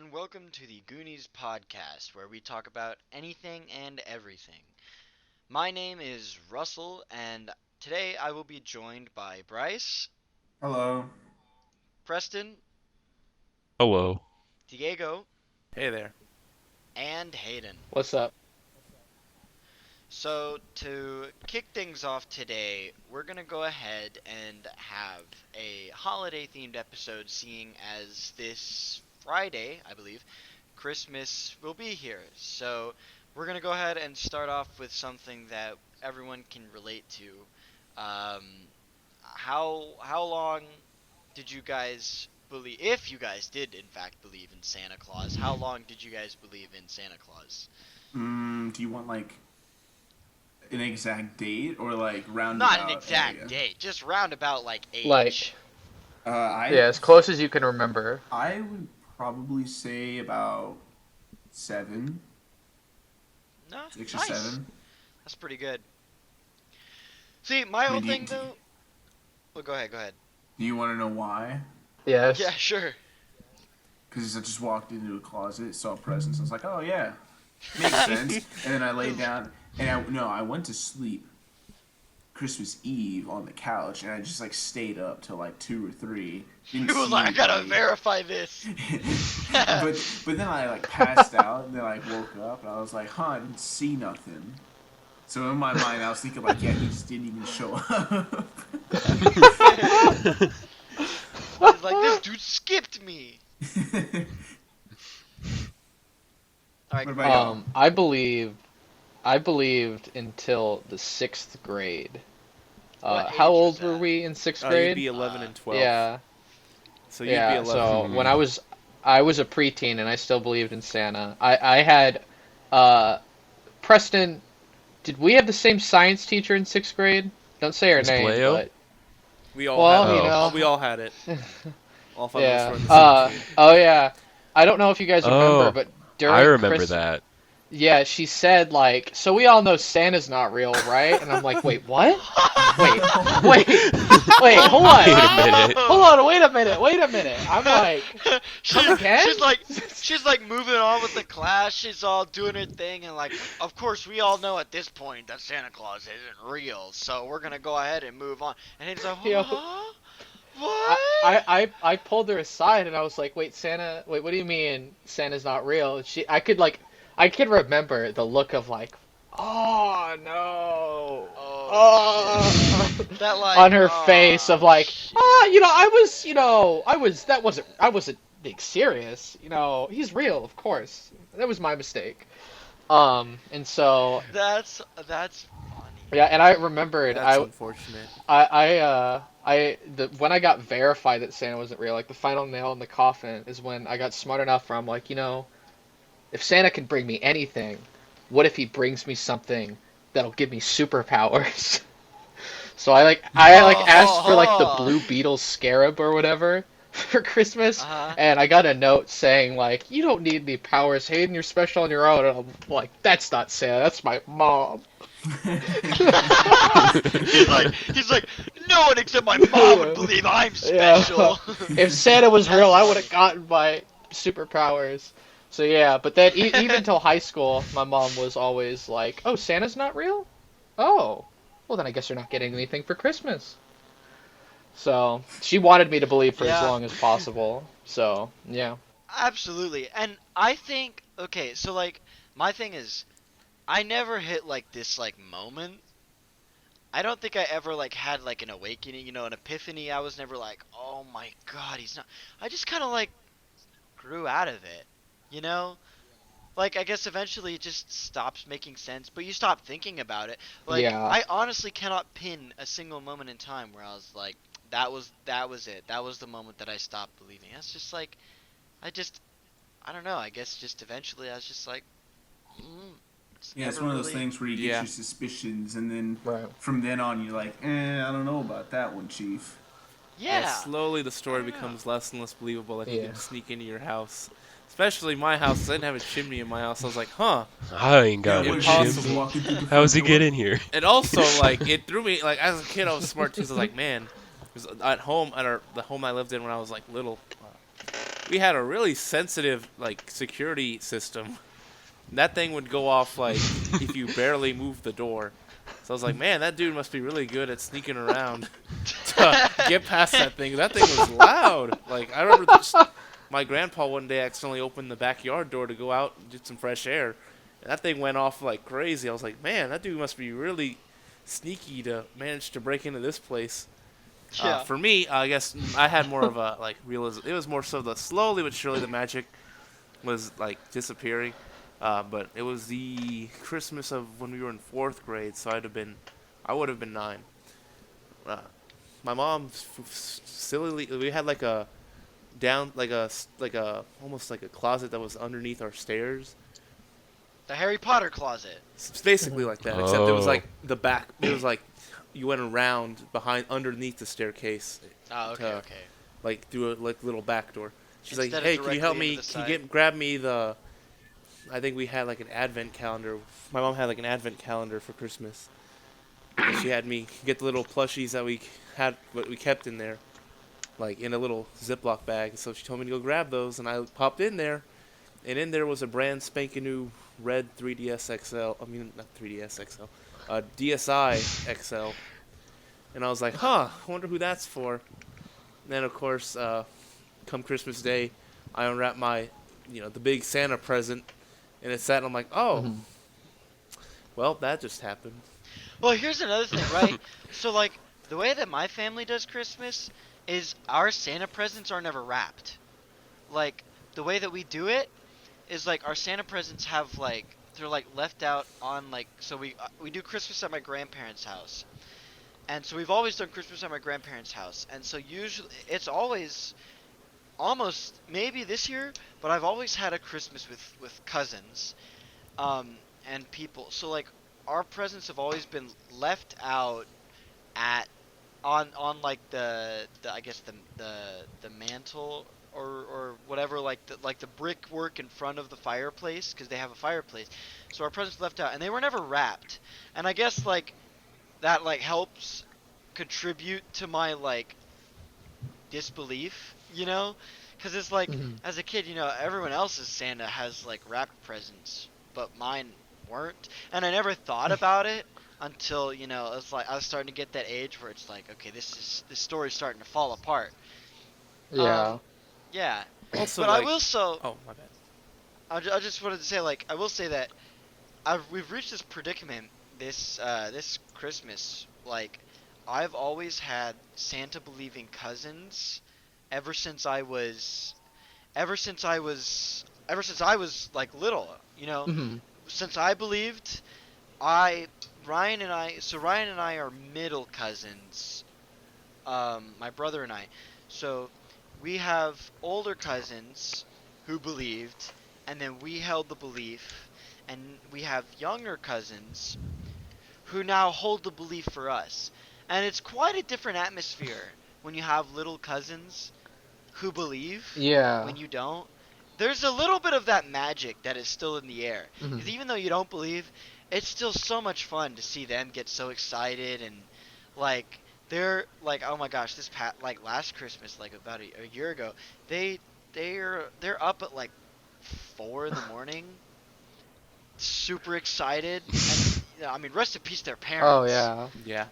and welcome to the Goonies Podcast, where we talk about anything and everything. My name is Russell, and today I will be joined by Bryce, Hello. Preston, Hello. Diego, Hey there. and Hayden. What's up? So, to kick things off today, we're going to go ahead and have a holiday themed episode, seeing as this Friday, I believe, Christmas will be here. So, we're going to go ahead and start off with something that everyone can relate to. How long did you guys believe, if you guys did in fact believe in Santa Claus, how long did you guys believe in Santa Claus? Do you want like an exact date or like roundabout? Not an exact area? date, just roundabout like age. Like, I yeah, as close as you can remember. I would probably say about 7, No, 6 nice. or 7. That's pretty good. See, my whole do you- thing though. Well, go ahead. Do you want to know why? Yes. Yeah, sure. Because I just walked into a closet, saw presents, I was like, oh yeah, makes sense. And then I laid down, and I went to sleep Christmas Eve on the couch, and I just like stayed up till like 2 or 3. You Didn't was see like, I gotta anybody. verify this. but then I like passed out, and then I woke up, and I was like, I didn't see nothing. So in my mind, I was thinking like, yeah, he just didn't even show up. It's like, this dude skipped me. Alright, What about you? I believed until the 6th grade. What age How was old were that? we in 6th You'd grade? be 11 and 12. Yeah, So you'd be yeah. 11. So when I was a preteen and I still believed in Santa. I had, Preston. Did we have the same science teacher in 6th grade? Don't say her Miss name, Bleo? but We all well, had you it. know. We all had it. All 5 yeah. of us were in the same team. Oh yeah. I don't know if you guys remember, Oh, but during I remember Christmas. that. Yeah, she said, like, so we all know Santa's not real, right? And I'm like, wait, what? Wait, hold on. Wait a minute. Hold on, wait a minute. I'm like, She- again? she's like moving on with the class. She's all doing her thing, and like, of course, we all know at this point that Santa Claus isn't real. So we're gonna go ahead and move on. And he's like, Yo. huh? What? I pulled her aside and I was like, wait, what do you mean Santa's not real? And I could remember the look of like, oh no. Oh, that like On her oh, face of like, shit. I wasn't being serious. He's real, of course. That was my mistake. And so, That's funny. yeah, and I remembered, That's unfortunate. when I got verified that Santa wasn't real, like the final nail in the coffin is when I got smart enough where I'm like, if Santa can bring me anything, what if he brings me something that'll give me superpowers? So I asked for like the Blue Beetle scarab or whatever for Christmas, Uh-huh. and I got a note saying like, you don't need any powers, Hayden, you're special on your own. And I'm like, that's not Santa, that's my mom. he's like, no one except my mom would believe I'm Yeah. special. If Santa was real, I would have gotten my superpowers. So yeah, but then even till high school, my mom was always like, "Oh, Santa's not real? Oh, well then I guess you're not getting anything for Christmas." So she wanted me to believe for as Yeah. long as possible. So yeah, Absolutely. And I think, okay, so like, my thing is, I never hit like this like moment. I don't think I ever like had like an awakening, an epiphany. I was never like, oh my god, he's not. I just kind of like grew out of it, you know? Like, I guess eventually it just stops making sense, but you stop thinking about it. Like, Yeah. I honestly cannot pin a single moment in time where I was like, that was it. That was the moment that I stopped believing. That's just like, I don't know. I guess just eventually I was just like, Yeah, it's never one of those really- things where you get Yeah. your suspicions, and then right. from then on, you're like, I don't know about that one, Chief. Yeah. Slowly the story I don't know. becomes less and less believable. Like you Yeah. can sneak into your house. Especially my house. 'Cause I didn't have a chimney in my house. I was like, huh. I ain't got Yeah, no what, impossible. chimney. walking through the How's he front door? get in here? And also, like, it threw me, like, as a kid, I was smart too. So I was like, man, 'cause at home, the home I lived in when I was, like, little, we had a really sensitive like security system. That thing would go off like if you barely moved the door. So I was like, man, that dude must be really good at sneaking around to get past that thing. That thing was loud. Like I remember my grandpa one day accidentally opened the backyard door to go out and get some fresh air. And that thing went off like crazy. I was like, man, that dude must be really sneaky to manage to break into this place. Yeah. For me, I guess I had more of a like realism. It was more so the slowly but surely the magic was like disappearing. But it was the Christmas of when we were in 4th grade, so I would have been 9. My mom sillily, we had like a almost like a closet that was underneath our stairs. The Harry Potter closet. It's basically like that, except it was Oh. like the back. It was like you went around underneath the staircase. Oh, okay, okay. Like through a little back door. She's Instead like, of hey, can you help directly me? into the Can side. you grab me the? I think we had like an advent calendar. My mom had like an advent calendar for Christmas. And she had me get the little plushies that we kept in there, like in a little Ziploc bag. So she told me to go grab those, and I popped in there, and in there was a brand spanking new red 3DS XL. I mean, not 3DS XL, DSi XL. And I was like, huh, I wonder who that's for. And then of course, come Christmas Day, I unwrap my, the big Santa present, and it's that, and I'm like, oh, well, that just happened. Well, here's another thing, right? So, like, the way that my family does Christmas is our Santa presents are never wrapped. Like, the way that we do it is, like, our Santa presents have, like, they're, like, left out on, like, so we do Christmas at my grandparents' house. And so we've always done Christmas at my grandparents' house. And so usually, it's always, almost, maybe this year, but I've always had a Christmas with cousins and people. So, like, our presents have always been left out at on like the I guess the mantle or whatever, like the brickwork in front of the fireplace, because they have a fireplace. So our presents left out, and they were never wrapped. And I guess like that like helps contribute to my like disbelief, because it's like as a kid, everyone else's Santa has like wrapped presents, but mine weren't, and I never thought about it until it's like I was starting to get that age where it's like, okay, this story's starting to fall apart. Yeah. Yeah, Also, but like, I will oh, my bad. I just wanted to say, like, I will say that we've reached this predicament this Christmas. Like, I've always had Santa believing cousins ever since I was like little, since I believed. Ryan and I are middle cousins, my brother and I. So we have older cousins who believed, and then we held the belief, and we have younger cousins who now hold the belief for us. And it's quite a different atmosphere when you have little cousins who believe Yeah. when you don't. There's a little bit of that magic that is still in the air. Mhm. Because even though you don't believe, it's still so much fun to see them get so excited, and like they're like, oh my gosh, like last Christmas, like about a year ago, they're up at like 4 in the morning, super excited. And, I mean, rest in peace their parents. Oh yeah. Yeah.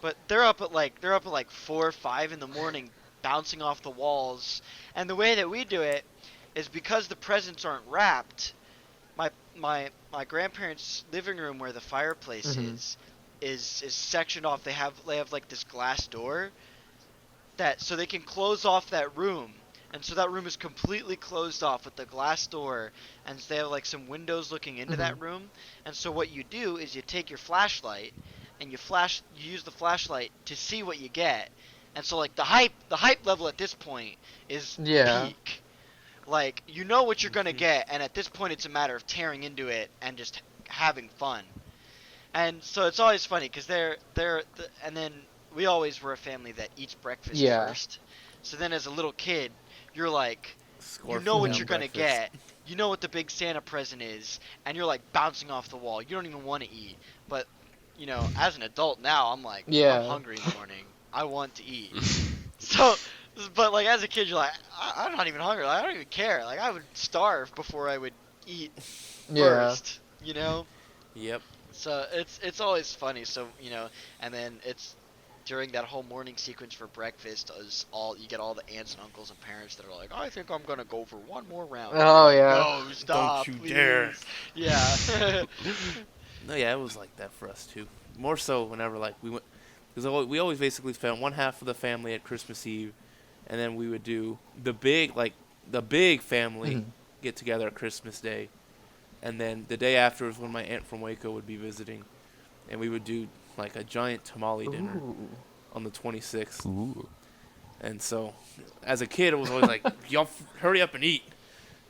But they're up at like 4 or 5 in the morning, bouncing off the walls. And the way that we do it is because the presents aren't wrapped. My grandparents' living room, where the fireplace is sectioned off. They have like this glass door so they can close off that room. And so that room is completely closed off with the glass door, and they have like some windows looking into that room. And so what you do is you take your flashlight and you use the flashlight to see what you get. And so like the hype level at this point is peak. Like, you know what you're gonna get, and at this point it's a matter of tearing into it and just having fun. And so it's always funny because and then we always were a family that eats breakfast first. So then as a little kid, you're like, you know what you're going to get. You know what the big Santa present is, and you're like bouncing off the wall. You don't even want to eat. But, as an adult now, I'm like, I'm hungry in the morning. I want to eat. So But like as a kid, you're like, I'm not even hungry. Like, I don't even care. Like I would starve before I would eat Yeah. first. You know. Yep. So it's always funny. So and then it's during that whole morning sequence for breakfast is all you get all the aunts and uncles and parents that are like, I think I'm gonna go for one more round. Oh, yeah. No, stop, you please. dare. Yeah. No, yeah, it was like that for us too. More so whenever like we went, because we always basically spent one half of the family at Christmas Eve, and then we would do the big family Mhm. get together at Christmas Day, and then the day after was when my aunt from Waco would be visiting, and we would do like a giant tamale dinner Ooh. on the 26th. Ooh. And so, as a kid, it was always like, y'all hurry up and eat.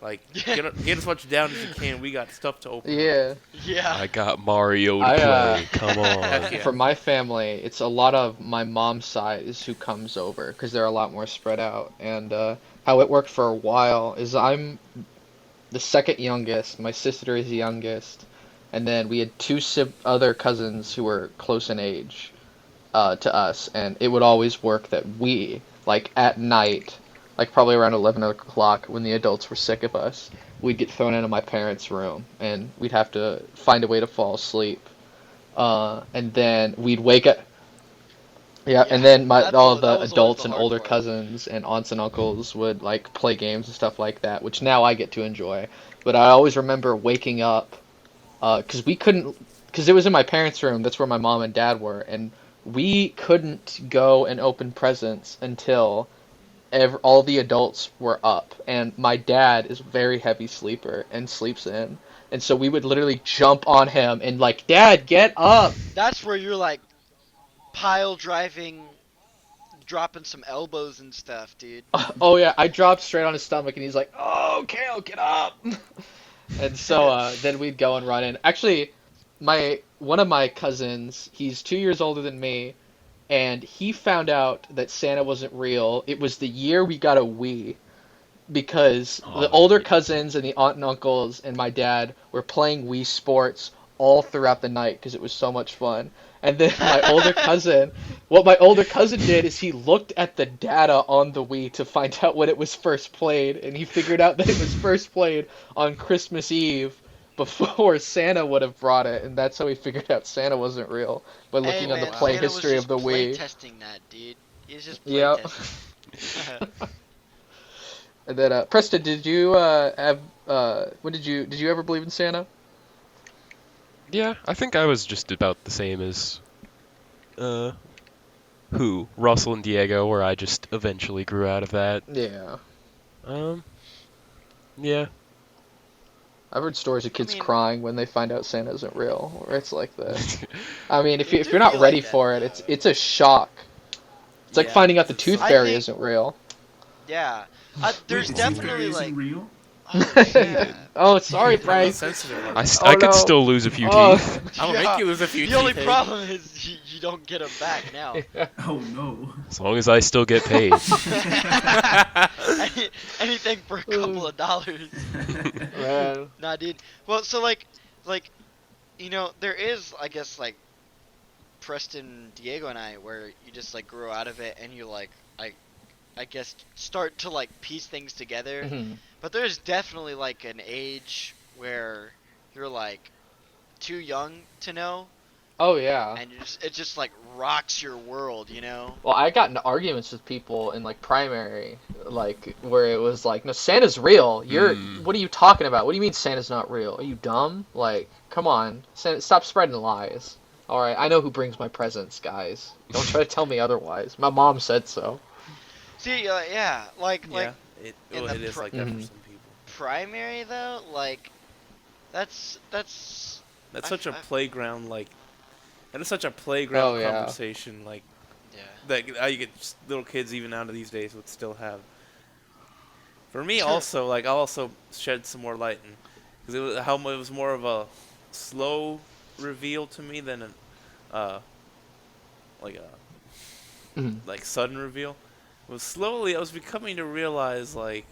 Like, get as much down as you can. We got stuff to open. Yeah. Yeah. I got Mario to I, play. Come on. Heck yeah. For my family, it's a lot of my mom's side is who comes over because they're a lot more spread out. And how it worked for a while is I'm the second youngest. My sister is the youngest, and then we had two other cousins who were close in age to us, and it would always work that we, like at night, like probably around 11 o'clock when the adults were sick of us, we'd get thrown into my parents' room, and we'd have to find a way to fall asleep. And then we'd wake up. Yeah, and then that all was the always adults the and hard older part. cousins and aunts and uncles would like play games and stuff like that, which now I get to enjoy. But I always remember waking up, because we couldn't, because it was in my parents' room. That's where my mom and dad were, and we couldn't go and open presents until all the adults were up. And my dad is a very heavy sleeper and sleeps in, and so we would literally jump on him and like, Dad, get up! That's where you're like pile driving, dropping some elbows and stuff, dude. Oh yeah, I dropped straight on his stomach, and he's like, "Oh, okay, I'll get up." And so then we'd go and run in. Actually, one of my cousins, he's 2 years older than me, and he found out that Santa wasn't real. It was the year we got a Wii, because the older cousins and the aunt and uncles and my dad were playing Wii Sports all throughout the night because it was so much fun. And then what my older cousin did is he looked at the data on the Wii to find out when it was first played, and he figured out that it was first played on Christmas Eve before Santa would have brought it, and that's how he figured out Santa wasn't real, by Hey, looking on the man, play Santa was history just of the play Wii. testing that, dude. He's just play Yep. testing. And then Preston, did you did you ever believe in Santa? Yeah, I think I was just about the same as Russell and Diego, where I just eventually grew out of that. Yeah. Yeah. I've heard stories of kids mean- crying when they find out Santa isn't real, or it's like that. I mean, if It you're not do be ready like that, for it, though. it's a shock. It's like Yeah, finding out the it's tooth like- fairy think- isn't real. Yeah. There's Wait, the tooth definitely fairy like. isn't real? Oh, yeah. Oh, sorry, How Bryce. sensitive are I, we? I Oh, could no. still lose a few Oh. teeth. I'll make you lose a few The only teeth, Hayden. problem is you don't get them back now. Oh no. As long as I still get paid. Anything for a couple of dollars. Man. Nah, dude. Well, so like, there is, I guess, like, Preston, Diego, and I, where you just like grow out of it, and you like, I guess, start to like piece things together. Mhm. But there's definitely like an age where you're like too young to know, Oh yeah. and it just like rocks your world, you know? Well, I got into arguments with people in like primary, like where it was like, no, Santa's real. What are you talking about? What do you mean Santa's not real? Are you dumb? Like, come on, Santa, stop spreading lies. All right, I know who brings my presents, guys. Don't try to tell me otherwise. My mom said so. See, yeah, like in the it is like that for some people. primary though, like that's That's I- such a I- playground, like, that is such a playground Oh, yeah. conversation, like, yeah. that you get little kids even out of these days would still have. For me, Sure. also, like, I'll also shed some more light, because it was more of a slow reveal to me than Mhm. like sudden reveal. It was slowly, I was becoming to realize, like,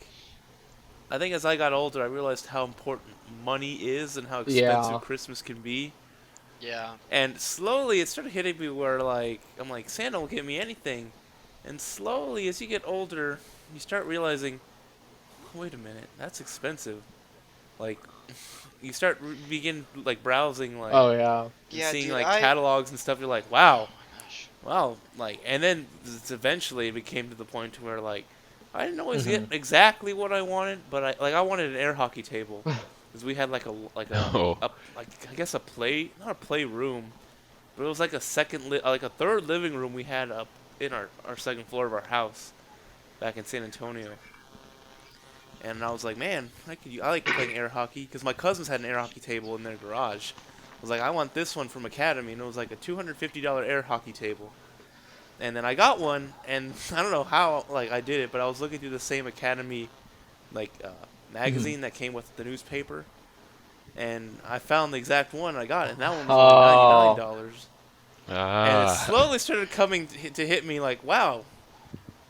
I think as I got older, I realized how important money is and how expensive Yeah. Christmas can be. Yeah. And slowly, it started hitting me where, like, I'm like, Santa will give me anything. And slowly, as you get older, you start realizing, wait a minute, that's expensive. Like, you start begin like browsing like Oh yeah. and Yeah, seeing dude. like I. catalogs and stuff. You're like, Oh wow, my gosh. wow, like, and then eventually it became to the point to where like I didn't always get Mhm. exactly what I wanted, but I wanted an air hockey table because we had like Oh. like I guess a play not a playroom, but it was like a like a third living room we had up in our second floor of our house back in San Antonio. And I was like, man, I like playing air hockey because my cousins had an air hockey table in their garage. I was like, I want this one from Academy, and it was like a $250 air hockey table. And then I got one, and I don't know how like I did it, but I was looking through the same Academy like magazine that came with the newspaper, and I found the exact one I got, and that one was only Oh. $99. And it Ah. slowly started coming to hit me like, wow,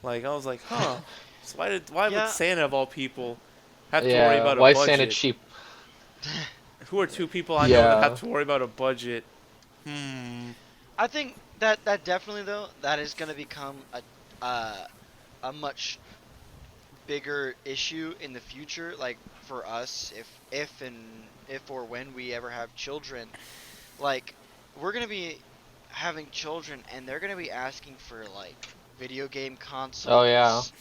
like I was like, huh. So why would Yeah. Santa of all people have to worry Yeah. about a Why is Santa budget? cheap? Who are two people I know that Yeah. have to worry about a budget? Hmm. I think that definitely though that is gonna become uh, a much bigger issue in the future, like for us, if or when we ever have children, like we're gonna be having children and they're gonna be asking for like video game Oh yeah. consoles,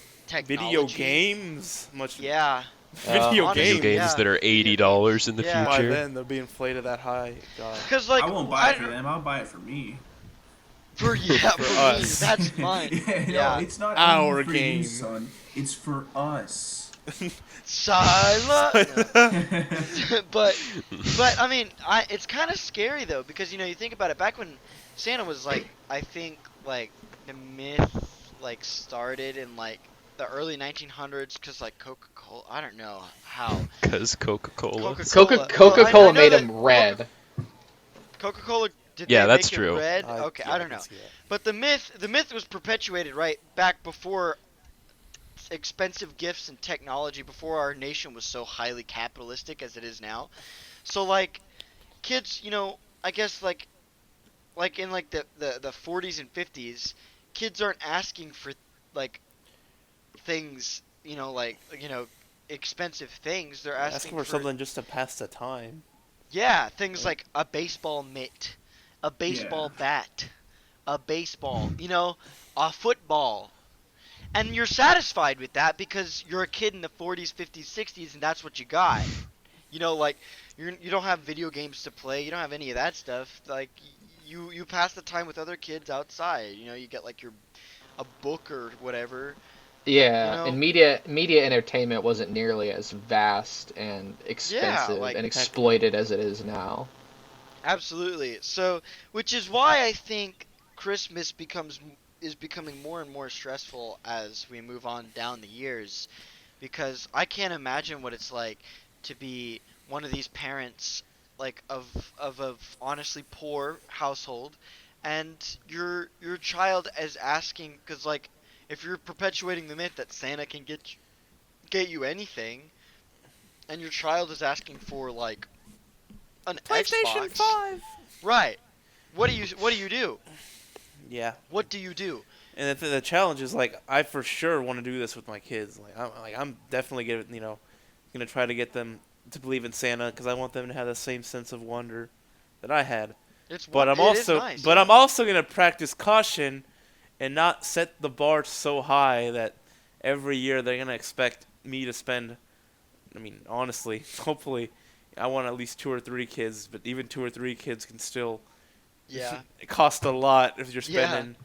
Video technology. games? Much Yeah, video Video honestly, games games. yeah, that are video $80 games. in the Yeah, By future. then they'll be inflated that high. God. cause like I won't buy it for them. I'll buy it for me. for yeah For for me us. that's mine. Yeah, no, Yeah, it's not Our only for game. you, son. It's for us. silent. No. Yeah, But I mean, it's kind of scary though because you think about it. Back when Santa was like, I think like the myth like started in like the early 1900s because like Coca-Cola. I don't know how Because Coca-Cola. Coca-Cola. Well, Coca-Cola I know made that him red. Coca-Cola. Did Yeah, they that's make it true. red? Okay, Yeah, I don't can know. see that. But the myth was perpetuated right back before expensive gifts and technology, before our nation was so highly capitalistic as it is now. So like kids, I guess like in like the 40s and 50s, kids aren't asking for like things, expensive things. They're Asking asking for for, something just to pass the time. yeah, things like a baseball mitt, a baseball bat, a baseball, a football. And you're satisfied with that because you're a kid in the 40s, 50s, 60s and that's what you got. Like you don't have video games to play. You don't have any of that stuff. Like you pass the time with other kids outside. You get like a book or whatever. You Yeah, and know? media entertainment wasn't nearly as vast and Yeah, expensive like and Heck no. exploited as it is now. absolutely. So, which is why I think Christmas is becoming more and more stressful as we move on down the years because I can't imagine what it's like to be one of these parents like of honestly poor household and your child is asking because like if you're perpetuating the myth that Santa can get you anything and your child is asking for like an PlayStation Xbox, 5. right, what do you do? Yeah. What do you do? And the challenge is like I for sure want to do this with my kids. I'm definitely gonna try to get them to believe in Santa because I want them to have the same sense of wonder that I had. It is nice, But yeah. I'm also gonna practice caution and not set the bar so high that every year they're gonna expect me to spend. I mean, honestly, hopefully, I want at least 2 or 3 kids, but even 2 or 3 kids can still Yeah. cost a lot if you're Yeah. spending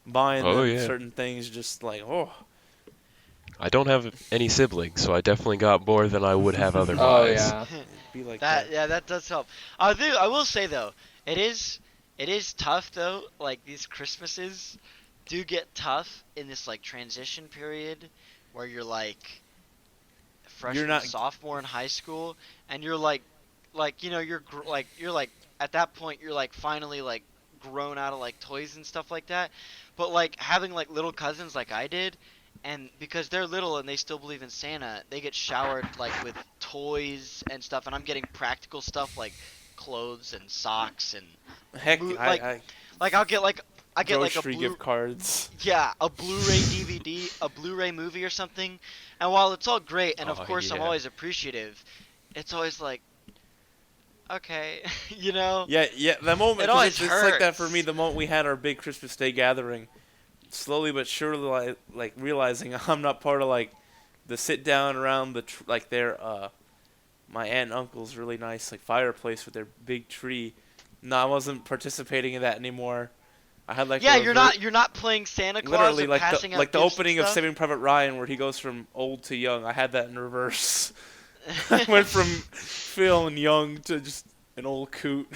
buying Oh, them yeah. certain things. Just like I don't have any siblings, so I definitely got more than I would have Oh otherwise. yeah. be like That that. yeah, that does help. I will say though, it is tough though. Like these Christmases do get tough in this like transition period where you're like You're freshman, not. sophomore in high school, and you're like you're like at that point you're like finally like grown out of like toys and stuff like that. But like having like little cousins like I did, and because they're little and they still believe in Santa, they get showered like with toys and stuff, and I'm getting practical stuff like clothes and socks and Heck, mo- I, like I like I'll get like I get Grove like a Street gift cards. yeah, a Blu-ray DVD, a Blu-ray movie or something. And while it's all great, and of Oh, course I'm yeah. always appreciative, it's always like, okay, you know? Yeah. The moment It 'cause always it's like that for hurts. me. The moment we had our big Christmas Day gathering, slowly but surely, like realizing I'm not part of like the sit down around the like their my aunt and uncle's really nice like fireplace with their big tree. No, I wasn't participating in that anymore. I had like Yeah, a you're not playing Santa Claus literally and like passing the out like the gifts and opening of stuff. Saving Private Ryan where he goes from old to young. I had that in reverse. I went from feeling young to just an old coot.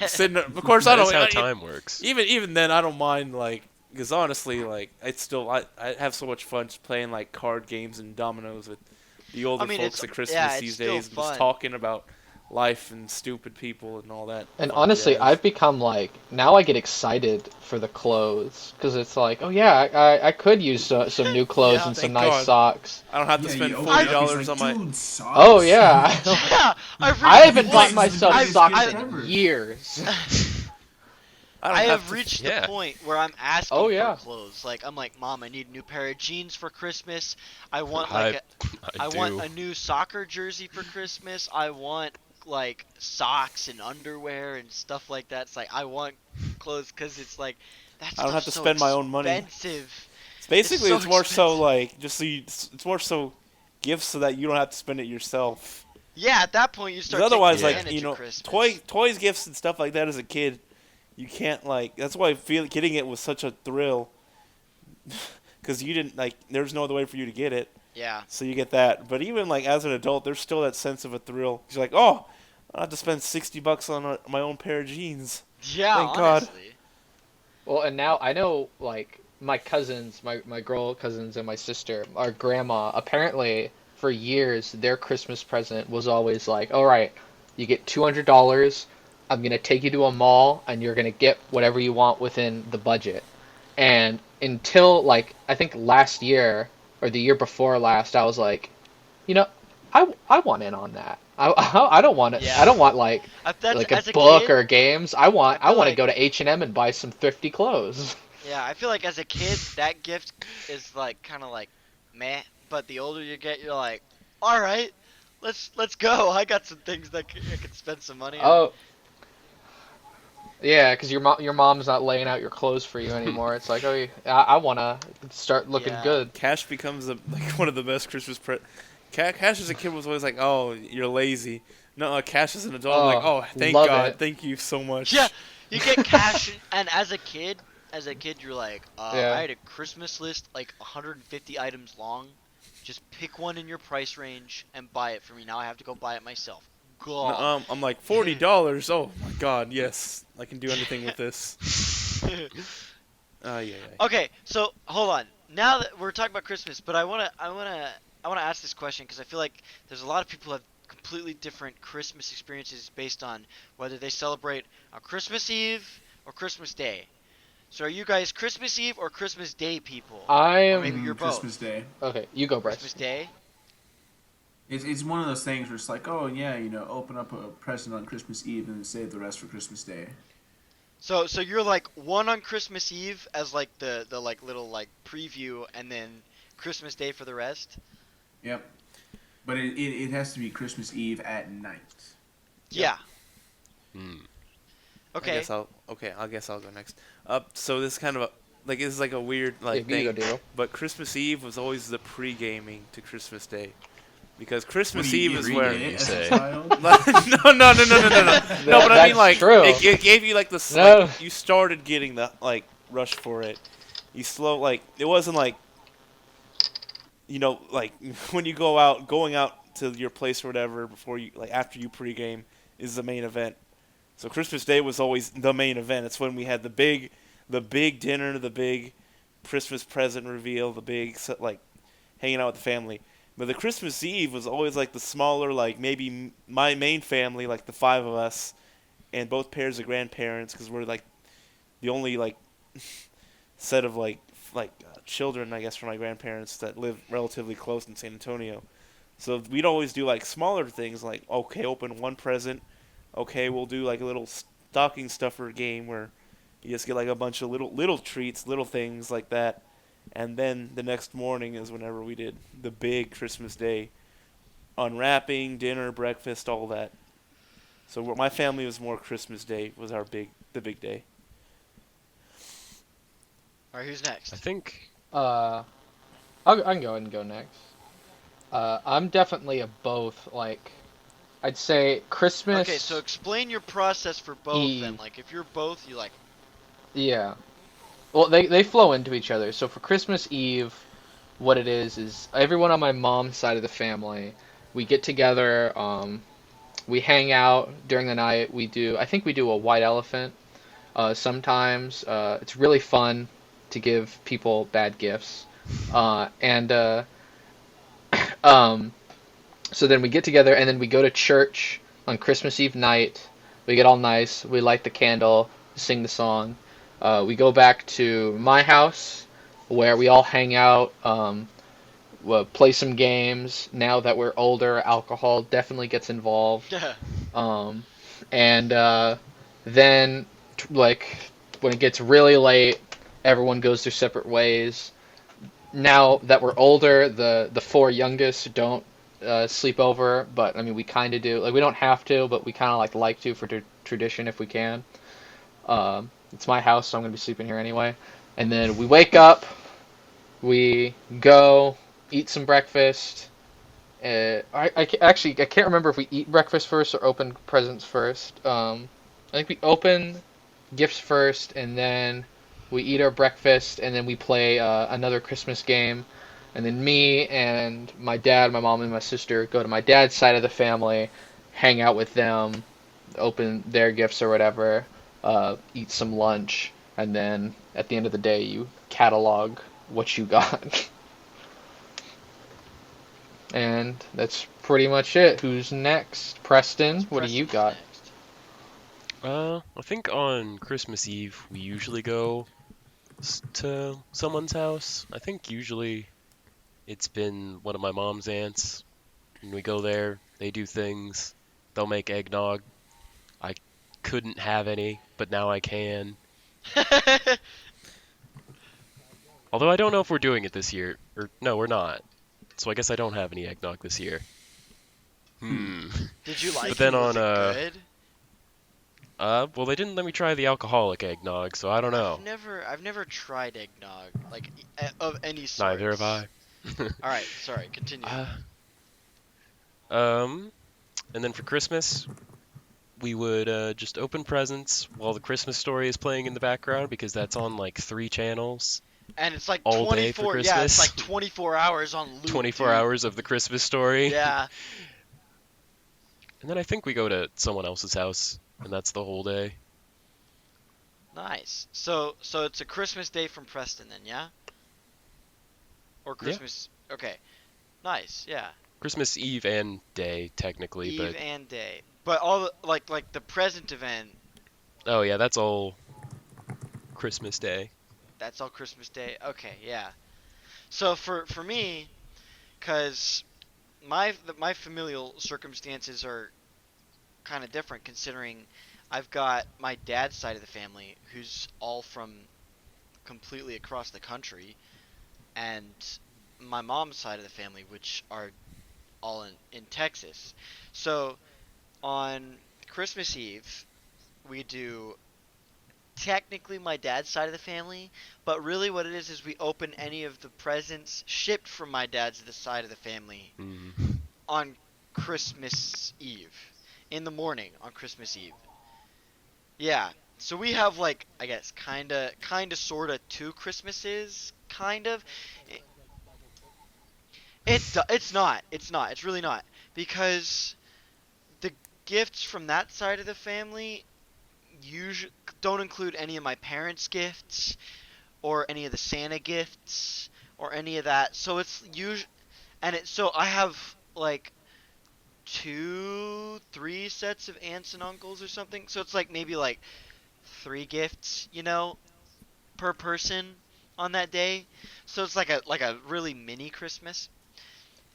Sitting, of course, I That is don't. how time works. Even then, I don't mind like because honestly, like it's still I have so much fun just playing like card games and dominoes with the older I mean, folks it's at Christmas yeah, it's these still days, and just fun. talking about life and stupid people and all that. And fun honestly, jazz. I've become like now I get excited for the clothes because it's like, oh yeah, I could use some new clothes Yeah, and some thank nice God. socks. I don't have to Yeah, spend you open $40 it up, he's on like, my. Dude, socks? Oh yeah, Yeah, I've I reached haven't the bought point. myself I've- socks I've- in years. I have to- reached yeah. the point where I'm asking Oh, yeah. for clothes. Like I'm like, Mom, I need a new pair of jeans for Christmas. I want I like I do. want a new soccer jersey for Christmas. I want like socks and underwear and stuff like that. It's like I want clothes because it's like that's I don't have to so spend my own money. expensive. It's basically, so it's more so expensive. like just so you, it's more so gifts so that you don't have to spend it yourself. Yeah, at that point you Because start otherwise, taking Yeah. like advantage you know, of Christmas. toys, gifts, and stuff like that as a kid, you can't like. That's why I feel getting it was such a thrill. Because you didn't like, there's no other way for you to get it, Yeah. so you get that. But even like as an adult, there's still that sense of a thrill. 'Cause you're like, oh, I don't have to spend $60 on my own pair of jeans. Yeah, Thank God. honestly. Well, and now I know like my cousins, my girl cousins and my sister, our grandma, apparently for years their Christmas present was always like, all right, you get $200. I'm gonna take you to a mall and you're gonna get whatever you want within the budget. And until like I think last year or the year before last, I was like, you know, I want in on that. I don't want it. Yeah. I don't want like That's, a as a book kid, or games. I want I feel to like- go to H&M and buy some thrifty clothes. Yeah, I feel like as a kid, that gift is like kind of like meh. But the older you get, you're like, all right, let's go. I got some things that I could spend some money on. Oh, yeah, because your mom's not laying out your clothes for you anymore. It's like, oh, I want to start looking Yeah. good. Cash becomes like one of the best Christmas Cash as a kid was always like, oh, you're lazy. No, Cash as an adult, I'm like, Oh, oh, thank love God, it. thank you so much. Yeah, you get cash, and as a kid, you're like, Yeah. I had a Christmas list like 150 items long. Just pick one in your price range and buy it for me. Now I have to go buy it myself. God. I'm like $40. Oh my God, yes, I can do anything with this. Yeah. Okay, so hold on. Now that we're talking about Christmas, but I wanna ask this question because I feel like there's a lot of people who have completely different Christmas experiences based on whether they celebrate on Christmas Eve or Christmas Day. So are you guys Christmas Eve or Christmas Day people? I Or am maybe you're both. Christmas Day. okay. You go, Bryce. Christmas Day. It's one of those things where it's like, oh yeah, open up a present on Christmas Eve and then save the rest for Christmas Day. So you're like one on Christmas Eve as like the like little like preview, and then Christmas Day for the rest. Yep. But it has to be Christmas Eve at night. Yeah. Hmm. Okay. I guess I'll go next. So this is kind of this is like a weird like Yeah, you thing. go, Diego. But Christmas Eve was always the pre-gaming to Christmas Day, because Christmas What do you Eve is read where. it You as a say. child? No. No, but I mean That's like true. it gave you like the No. like, you started getting the like rush for it. You like it wasn't like like when you going out to your place or whatever before you like after you pregame is the main event. So Christmas Day was always the main event. It's when we had the big dinner, the big Christmas present reveal, the big like hanging out with the family. But the Christmas Eve was always like the smaller, like maybe my main family, like the 5 of us, and both pairs of grandparents, because we're like the only like set of children, I guess, for my grandparents that live relatively close in San Antonio. So we'd always do like smaller things, like okay, open one present. Okay, we'll do like a little stocking stuffer game where You just get like a bunch of little treats, little things like that. And then the next morning is whenever we did the big Christmas Day unwrapping, dinner, breakfast, all that. So my family was more Christmas Day was the big day. All right, who's I next? think I can go ahead and go next. I'm definitely a both. Like, I'd say Okay, so Christmas explain your process for both then. Eve. Like, if you're both, you like. Yeah. Well, they flow into each other. So for Christmas Eve, what it is everyone on my mom's side of the family, we get together. We hang out during the night. I think we do a white elephant. Sometimes it's really fun to give people bad gifts. And um, so then we get together and then we go to church on Christmas Eve night. We get all nice. We light the candle, sing the song. We go back to my house where we all hang out, we'll play some games. Now that we're older, alcohol definitely gets involved. Um, and then, like, when it gets really late, everyone goes their separate ways. Now that we're older, the four youngest don't sleep over, but I mean we kind of do. Like we don't have to, but we kind of like to for tradition if we can. It's my house, so I'm gonna be sleeping here anyway. And then we wake up, we go eat some breakfast. Actually I can't remember if we eat breakfast first or open presents first. I think we open gifts first, and then we eat our breakfast, and then we play another Christmas game. And then me and my dad, my mom, and my sister go to my dad's side of the family, hang out with them, open their gifts or whatever, eat some lunch, and then at the end of the day, you catalog what you got. And that's pretty much it. Who's next? Preston, what do you Preston's got? next. I think on Christmas Eve we usually go to someone's house. I think usually it's been one of my mom's aunts, and we go there. They do things. They'll make eggnog. I couldn't have any, but now I can. Although I don't know if we're doing it this year, or no, we're not. So I guess I don't have any eggnog this year. Hmm. Did you like But then it? Was on it good? well, they didn't let me try the alcoholic eggnog, so I don't know. I've never tried eggnog, like of any Neither have sorts. I. All right, sorry, continue. uh, um, and then for Christmas, we would just open presents while the Christmas story is playing in the background because that's on like 3 channels And it's like all day for 24, yeah, it's Christmas. like 24 hours on loop, 24 dude. hours of the Christmas story. Yeah, And then I think we go to someone else's house, and that's the whole day. nice. So it's a Christmas day from Preston then, yeah? Or Yeah. Christmas, okay. Nice, yeah. Christmas Eve and day, technically, Eve but and day. But all the, like the present event, oh yeah, that's all Christmas Day. that's all Christmas day. Okay, yeah. So for me, cuz my familial circumstances are kind of different considering I've got my dad's side of the family who's all from completely across the country, and my mom's side of the family which are all in Texas. So on Christmas Eve, we do technically my dad's side of the family, but really what it is we open any of the presents shipped from my dad's side of the family Mm. on Christmas Eve, in the morning on Christmas Eve. Yeah. So we have like I guess sorta two Christmases, kind of. It, it's not. It's not. It's really not because the gifts from that side of the family usually don't include any of my parents' gifts or any of the Santa gifts or any of that. So it's usually so I have like two, three sets of aunts and uncles or something. So it's like maybe like three gifts, per person on that day. So it's like a really mini Christmas.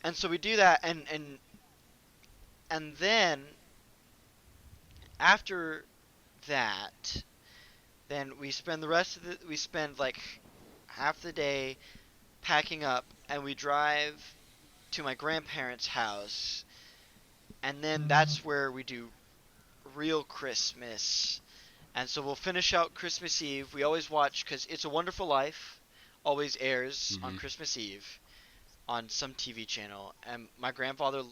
And so we do that, and then after that, Then we spend the rest of the we spend like half the day packing up, and we drive to my grandparents' house, and then that's where we do real Christmas. And so we'll finish out Christmas Eve. We always watch because It's a Wonderful Life always airs on Hmm. Christmas Eve on some TV channel, and my grandfather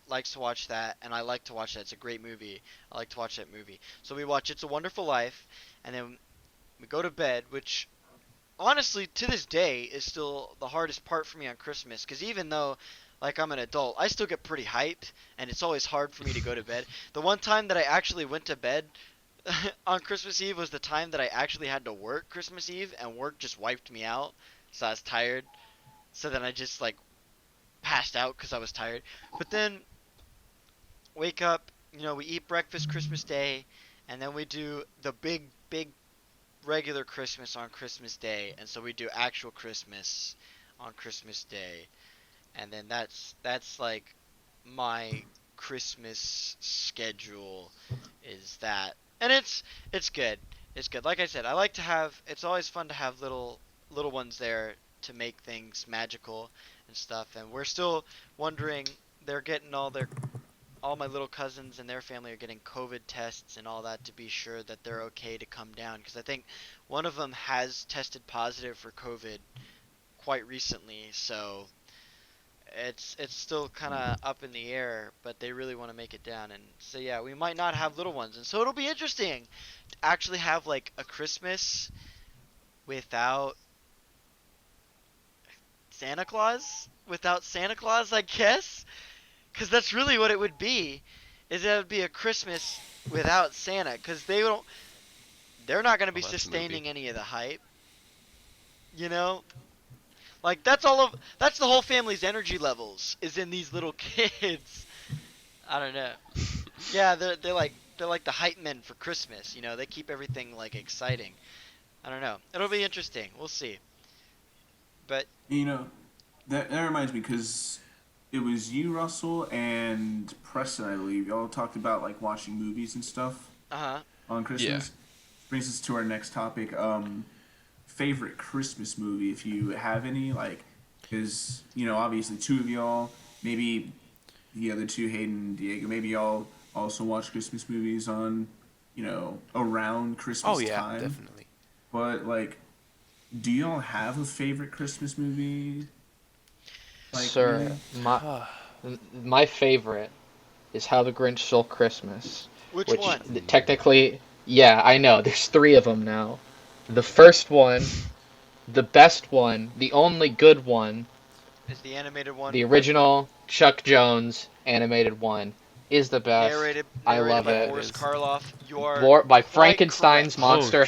likes to watch that, and I like to watch that. It's a great movie. I like to watch that movie. So we watch It's a Wonderful Life, and then we go to bed, which honestly to this day is still the hardest part for me on Christmas, because even though like I'm an adult, I still get pretty hyped, and it's always hard for me to go to bed. The one time that I actually went to bed on Christmas Eve was the time that I actually had to work Christmas Eve, and work just wiped me out, so I was tired. So then I just like passed out because I was tired. But then wake up, we eat breakfast Christmas Day, and then we do the big regular Christmas on Christmas Day, and so we do actual Christmas on Christmas Day, and then that's like my Christmas schedule is that, and it's good. It's good. Like I said, I like to have. It's always fun to have little ones there to make things magical and stuff. And we're still wondering. They're getting all my little cousins and their family are getting COVID tests and all that to be sure that they're okay to come down. Because I think one of them has tested positive for COVID quite recently, so it's still kind of up in the air, but they really want to make it down. And so yeah, we might not have little ones, and so it'll be interesting to actually have like a Christmas without Santa Claus, I guess, because that's really what it would be. Is that it would be a Christmas without Santa, because they're not going to be Oh, that's a movie. sustaining any of the hype, you know. Like that's the whole family's energy levels is in these little kids. I don't know. Yeah, they're like the hype men for Christmas. They keep everything like exciting. I don't know. It'll be interesting. We'll see. But You know, that reminds me because it was you, Russell, and Preston, I believe. Y'all talked about like watching movies and stuff uh-huh. on Christmas. Brings us to our next topic. Favorite Christmas movie, if you have any, like, because obviously two of y'all, maybe the other two, Hayden and Diego, maybe y'all also watch Christmas movies on, around Christmas Oh yeah, time. definitely. But like, do y'all have a favorite Christmas movie? Like, Sir, my favorite is How the Grinch Stole Christmas, Which which one? technically, yeah, I know, there's three of them now. The first one, the best one, the only good one, Is the animated one the original Chuck Jones animated one is the best. narrated I narrated love by Yeah, it. it Boris is. Karloff? You are By quite Frankenstein's correct. Oh, monster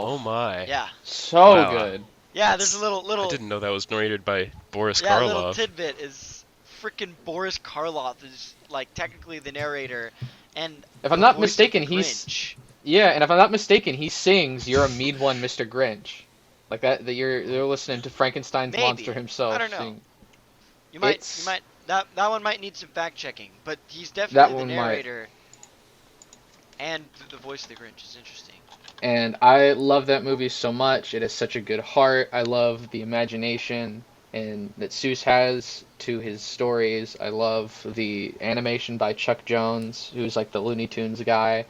oh himself. my. Yeah. So Wow. good. Yeah, there's a That's, I little didn't know that was narrated by Boris yeah, little Karloff. tidbit is freaking Boris Karloff is like technically the narrator and If I'm the not voice of the mistaken, Grinch. yeah, and if I'm not mistaken, he sings "You're a Mean One, Mr. Grinch." Like that you're listening to Frankenstein's monster Maybe. I himself don't know. sing. You It's might that one might need some fact checking, but he's that definitely the one might. narrator and the voice of the Grinch is interesting. And I love that movie so much. It has such a good heart. I love the imagination and that Seuss has to his stories. I love the animation by Chuck Jones, who's like the Looney Tunes guy.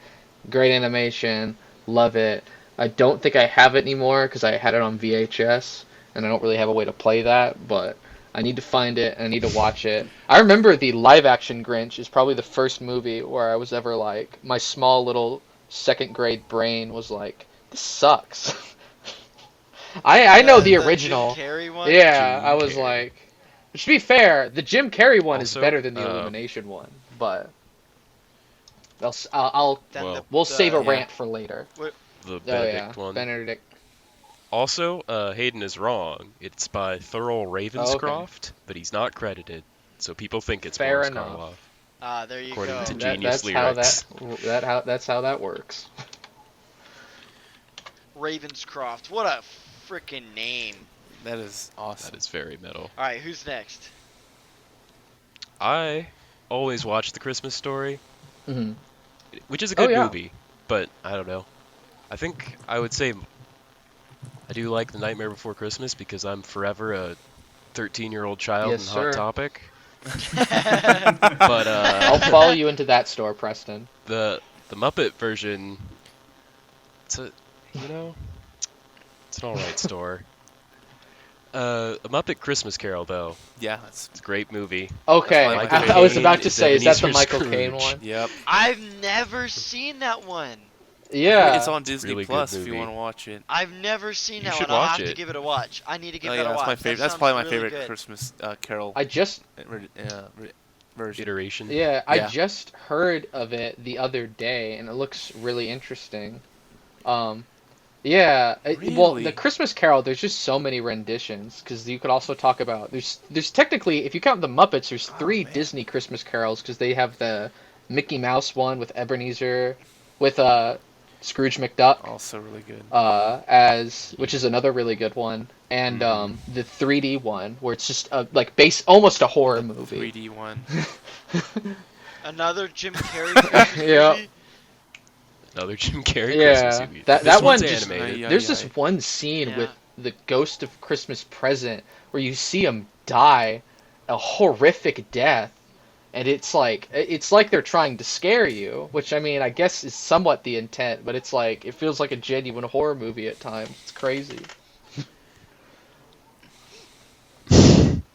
Great animation. Love it. I don't think I have it anymore because I had it on VHS and I don't really have a way to play that, but I need to find it and I need to watch it. I remember the live action Grinch is probably the first movie where I was ever like, my small little second grade brain was like, this sucks. I know the The Jim original. Carrey one. Yeah, I Jim was Carrey. like, to be fair, the Jim Carrey one is Also, better than the Illumination one, but I'll Then well, we'll save a the yeah. rant for later. the Oh yeah, Benedict one. Benedict. Also, Hayden is wrong. It's by Thurl Oh, okay. Ravenscroft, but he's not credited, so people think it's Fair Boris enough. Karloff, There you according go. to That Genius that's how Lyrics. that's how that works. Ravenscroft. What a freaking name. That is awesome. That is very metal. All right, who's next? I always watch The Christmas Story, Hmm. which is a Oh good yeah. movie, but I don't know. I think I would say I do like The Nightmare Before Christmas because I'm forever a 13-year-old child Yes, in Hot sir. Topic. But I'll follow you into that store, Preston. the Muppet version, it's a you know it's an alright store. A Muppet Christmas Carol though, Yeah, that's it's a great movie. Okay, probably my Michael favorite. I was Caine about to is say, is that the Ebenezer Michael Caine Scrooge. one? yep. I've never seen that one. It's Yeah. on Disney really good Plus if you movie. want to watch it. I've never seen You that should one. I'll watch have to it. give it a watch. I need to give Oh that yeah, a that's watch. my favorite. That That's sounds probably my really favorite good. Christmas Carol I just version. Iteration. I Yeah. just heard of it the other day, and it looks really interesting. Um, well, the Really? Christmas Carol, there's just so many renditions because you could also talk about there's technically, if you count the Muppets, there's Oh, three man. Disney Christmas carols because they have the Mickey Mouse one with Ebenezer, with Scrooge McDuck, Also really good. as which is another really good one, and Mhm. the 3D one where it's just like base almost a horror The movie. 3D one. Another Jim Carrey Christmas Yeah. movie. Another Jim Carrey Christmas Yeah, movie. that This one one's just animated. there's this one scene Yeah. with the Ghost of Christmas Present where you see him die a horrific death, and it's like they're trying to scare you, which I mean I guess is somewhat the intent, but it's like it feels like a genuine horror movie at times. It's crazy.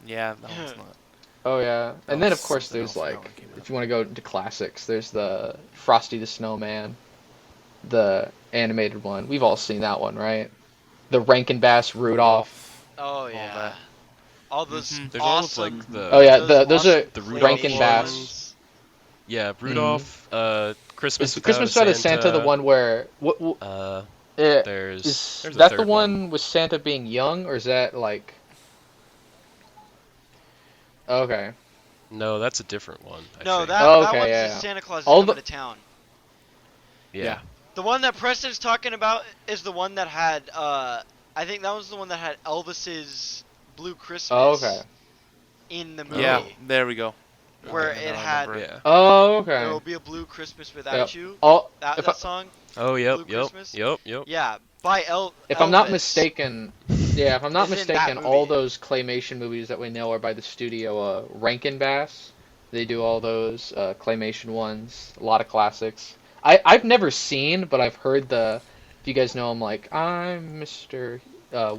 Yeah, that one's not. Oh yeah, That and then was of course something there's else when that like one came out. if you want to go into classics, there's the Frosty the Snowman, the animated one. We've all seen that one, right? The Rankin Bass Rudolph. Oh yeah. that. All those Mhm. There's all of awesome. like the Oh yeah, those awesome are the Rudolph Rankin claymation Bass. ones. yeah Rudolph. Christmas Is Without Christmas a Without a Santa the one where Uh, eh, there's is there's a that the third one with Santa being young, or is that like okay? No, that's a different one. I No, think. that Oh, that okay, one's yeah, just yeah. Santa Claus is All coming the- to town. Yeah. The one that Preston's talking about is the one that had I think that was the one that had Elvis's Blue Christmas Oh, okay. in the movie. Yeah, there we go. Where Okay, it now I had remember. Yeah. Oh, There Will okay. Be a Blue Christmas Without Yep. You. All That if that song? Oh, Blue yep, Christmas? yep. Yeah, by if I'm not Elvis. mistaken, yeah, if I'm not Is in that mistaken, movie. all those claymation movies that we know are by the studio Rankin Bass. They do all those claymation ones, a lot of classics. I've never seen, but I've heard if you guys know, I'm like, I'm Mr.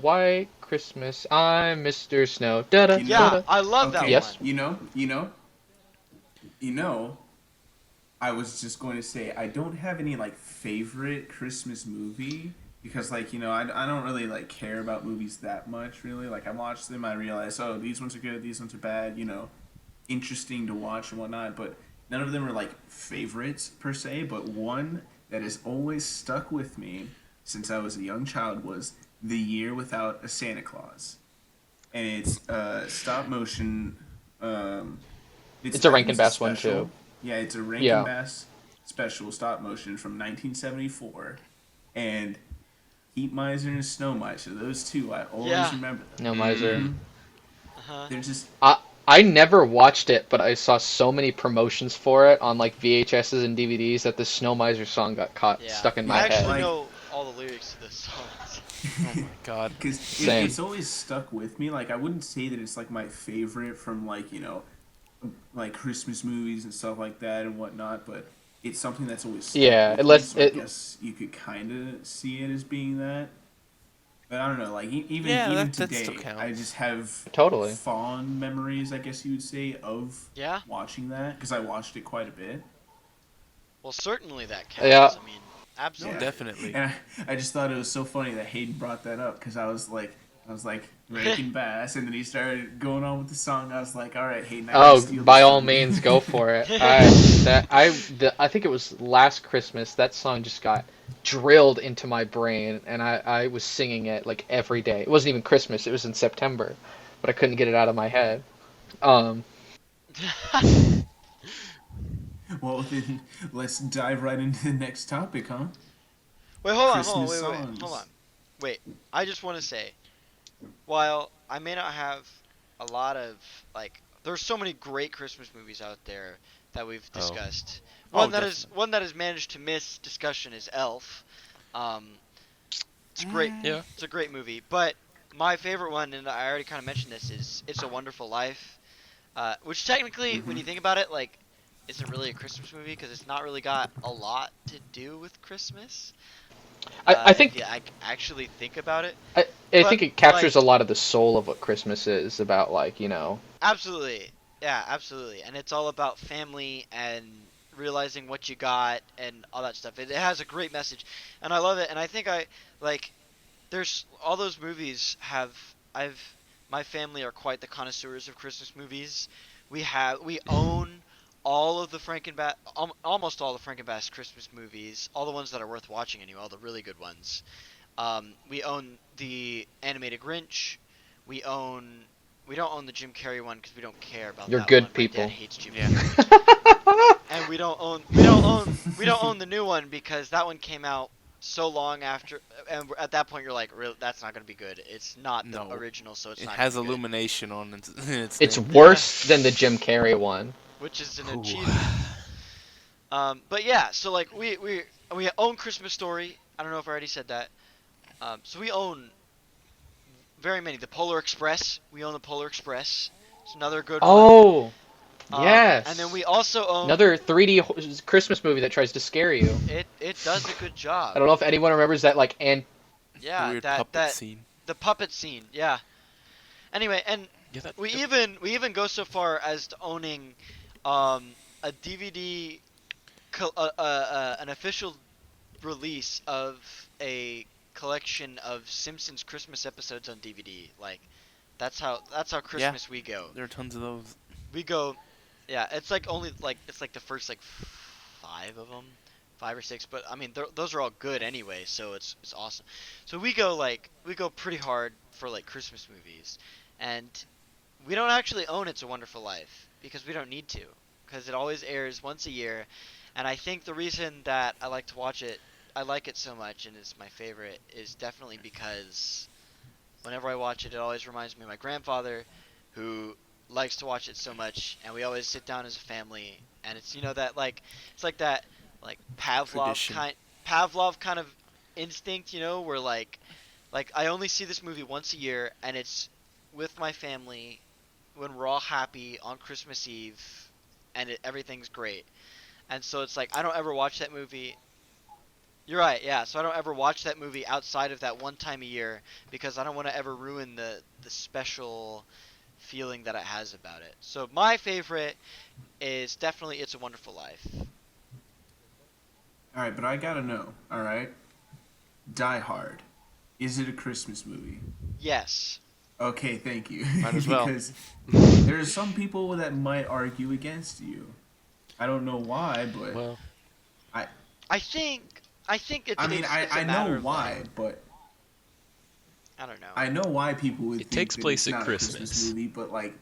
White Christmas, I'm Mr. Snow. Da da You Yeah, da. I love that Okay, Yes. one. you know, I was just going to say I don't have any like favorite Christmas movie because like I don't really like care about movies that much really. Like I watch them, I realize these ones are good, these ones are bad. Interesting to watch and whatnot, but none of them are like favorites per se. But one that has always stuck with me since I was a young child was The Year Without a Santa Claus, and it's stop motion. It's a Rankin Bass one, special. too. Yeah, it's a Rankin Yeah. Bass special stop motion from 1974, and Heat Miser and Snow Miser. Those two, I always Yeah. remember them. No Miser. Mhm. Uh-huh. They're just I never watched it, but I saw so many promotions for it on like VHSs and DVDs that the Snow Miser song got Yeah. stuck in I my actually head. Like- know all the lyrics to those songs. Oh my god. because Same. it's always stuck with me. Like I wouldn't say that it's like my favorite from like like Christmas movies and stuff like that and whatnot, but it's something that's always stuck Yeah, with it me, lets- so I it- guess you could kind of see it as being that. But I don't know, like even Yeah, even that today, still counts. I just have Totally. fond memories, I guess you would say, of Yeah? watching that because I watched it quite a bit. Well, certainly that counts. Yeah. I mean, absolutely. Definitely. And I just thought it was so funny that Hayden brought that up because I was like Rankin Bass, and then he started going on with the song. I was like, all right, Hayden. I gotta Oh, steal by this all from you." means, go for it. I think it was last Christmas. That song just got drilled into my brain, and I was singing it like every day. It wasn't even Christmas. It was in September, but I couldn't get it out of my head. Well, then let's dive right into the next topic, huh? Wait, hold on, Christmas hold songs. on. Wait, I just want to say, while I may not have a lot of, like, there's so many great Christmas movies out there that we've discussed. Oh, One that has managed to miss discussion is Elf. Um, it's great. Yeah. It's a great movie. But my favorite one, and I already kind of mentioned this, is It's a Wonderful Life. Which technically, when you think about it, like, isn't really a Christmas movie because it's not really got a lot to do with Christmas. I If think you actually think about it. I But think it captures like, a lot of the soul of what Christmas is about, like, absolutely, yeah, absolutely, and it's all about family and realizing what you got and all that stuff. It has a great message, and I love it. And I think like. There's all those movies have I've my family are quite the connoisseurs of Christmas movies. We own all of the almost all the Frankenbass Christmas movies, all the ones that are worth watching anyway, all the really good ones. We own the animated Grinch. We own we don't own the Jim Carrey one because we don't care about you're that good one. My dad people. hates Jim Yeah. Carrey. And we don't own the new one because that one came out so long after, and at that point you're like, really, that's not gonna be good. It's not the No. original, so it's It not has gonna be good. illumination on its It's name. worse than the Jim Carrey one. Which is an Ooh. achievement. But yeah, so like we own Christmas Story. I don't know if I already said that. So we own very many. The Polar Express. We own the Polar Express. It's another good one. Oh, Um, yes. And then we also own Another 3D Christmas movie that tries to scare you. it does a good job. I don't know if anyone remembers that, like, and The Yeah, weird that puppet that scene. the puppet scene. Yeah. Anyway, and Yeah, that, we even go so far as to owning a DVD an official release of a collection of Simpsons Christmas episodes on DVD. Like that's how Christmas we go. There are tons of those. We go, yeah. It's like only like it's like the first like 5 of them, 5 or 6. But I mean, those are all good anyway, so it's awesome. So we go pretty hard for like Christmas movies, and we don't actually own It's a Wonderful Life because we don't need to, because it always airs once a year, and I think the reason that I like to watch it, I like it so much and it's my favorite, is definitely because whenever I watch it, it always reminds me of my grandfather, who likes to watch it so much, and we always sit down as a family, and it's that like it's like that like Tradition. Pavlov kind of instinct, where like I only see this movie once a year, and it's with my family when we're all happy on Christmas Eve, and everything's great. And so it's like I don't ever watch that movie. You're right, yeah. So I don't ever watch that movie outside of that one time a year because I don't want to ever ruin the special feeling that it has about it. So my favorite is definitely It's a Wonderful Life. All right, but I gotta know. All right, Die Hard. Is it a Christmas movie? Yes. Okay, thank you. Might as well. Because there's some people that might argue against you. I don't know why, but well, I think it's. I mean, it's a I matter know of, why, like, but I don't know. I know why people would It think takes that place it's at not a Christmas. Christmas movie, but like,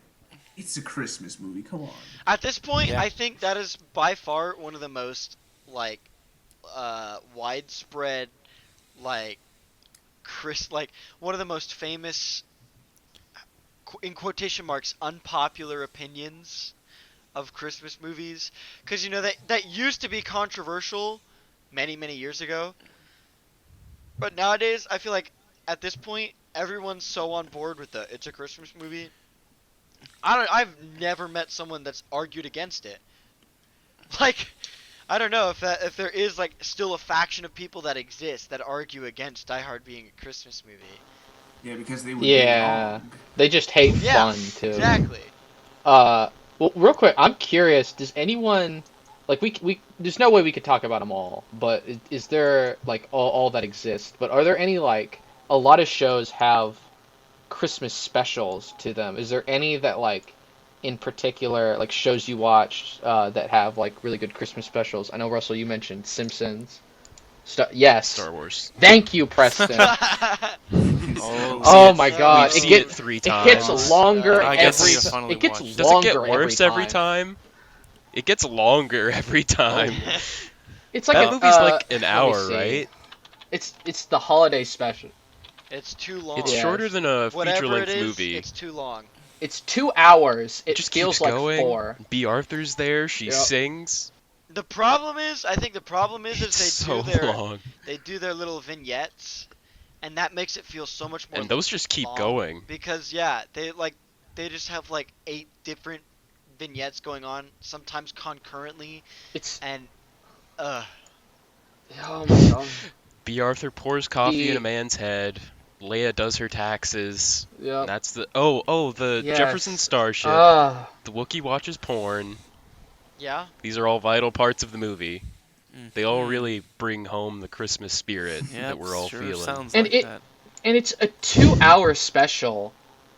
it's a Christmas movie. Come on. At this point, Yeah. I think that is by far one of the most like widespread like like one of the most famous in quotation marks unpopular opinions of Christmas movies, because that used to be controversial many years ago, but nowadays I feel like at this point everyone's so on board with it's a Christmas movie. I've never met someone that's argued against it. Like, I don't know if there is like still a faction of people that exist that argue against Die Hard being a Christmas movie. Yeah, because they would be yeah, wrong. they just hate Yeah, fun too. exactly. Well, real quick, I'm curious. Does anyone like we? There's no way we could talk about them all, but is there like all that exist? But are there any like a lot of shows have Christmas specials to them? Is there any that like in particular like shows you watched that have like really good Christmas specials? I know Russell, you mentioned Simpsons. Yes. Star Wars. Thank you, Preston. Oh, Oh my God! We've It seen gets it 3 it times. gets longer I guess every. we have finally It gets watched. Does it longer get worse every every time? It gets longer every time. It's like That a, movie's like an let me hour, see. right? It's the holiday special. It's too long. It's Yeah. shorter than a Whatever feature-length it is, movie. it's too long. It's 2 hours. It It just feels keeps like going. 4. B. Arthur's there. She Yep. sings. The problem is, I think the problem is It's they so do their long. they do their little vignettes, and that makes it feel so much more And those just keep long going. because yeah, they just have like 8 different vignettes going on, sometimes concurrently, It's and uh oh my god. B. Arthur pours coffee in a The man's head. Leia does her taxes. yeah. And that's the the Jefferson Yes. Starship. Ah. The Wookiee watches porn. yeah. These are all vital parts of the movie. They all Mhm. really bring home the Christmas spirit Yeah, that we're all sure feeling. sounds And like it that. and it's a 2-hour special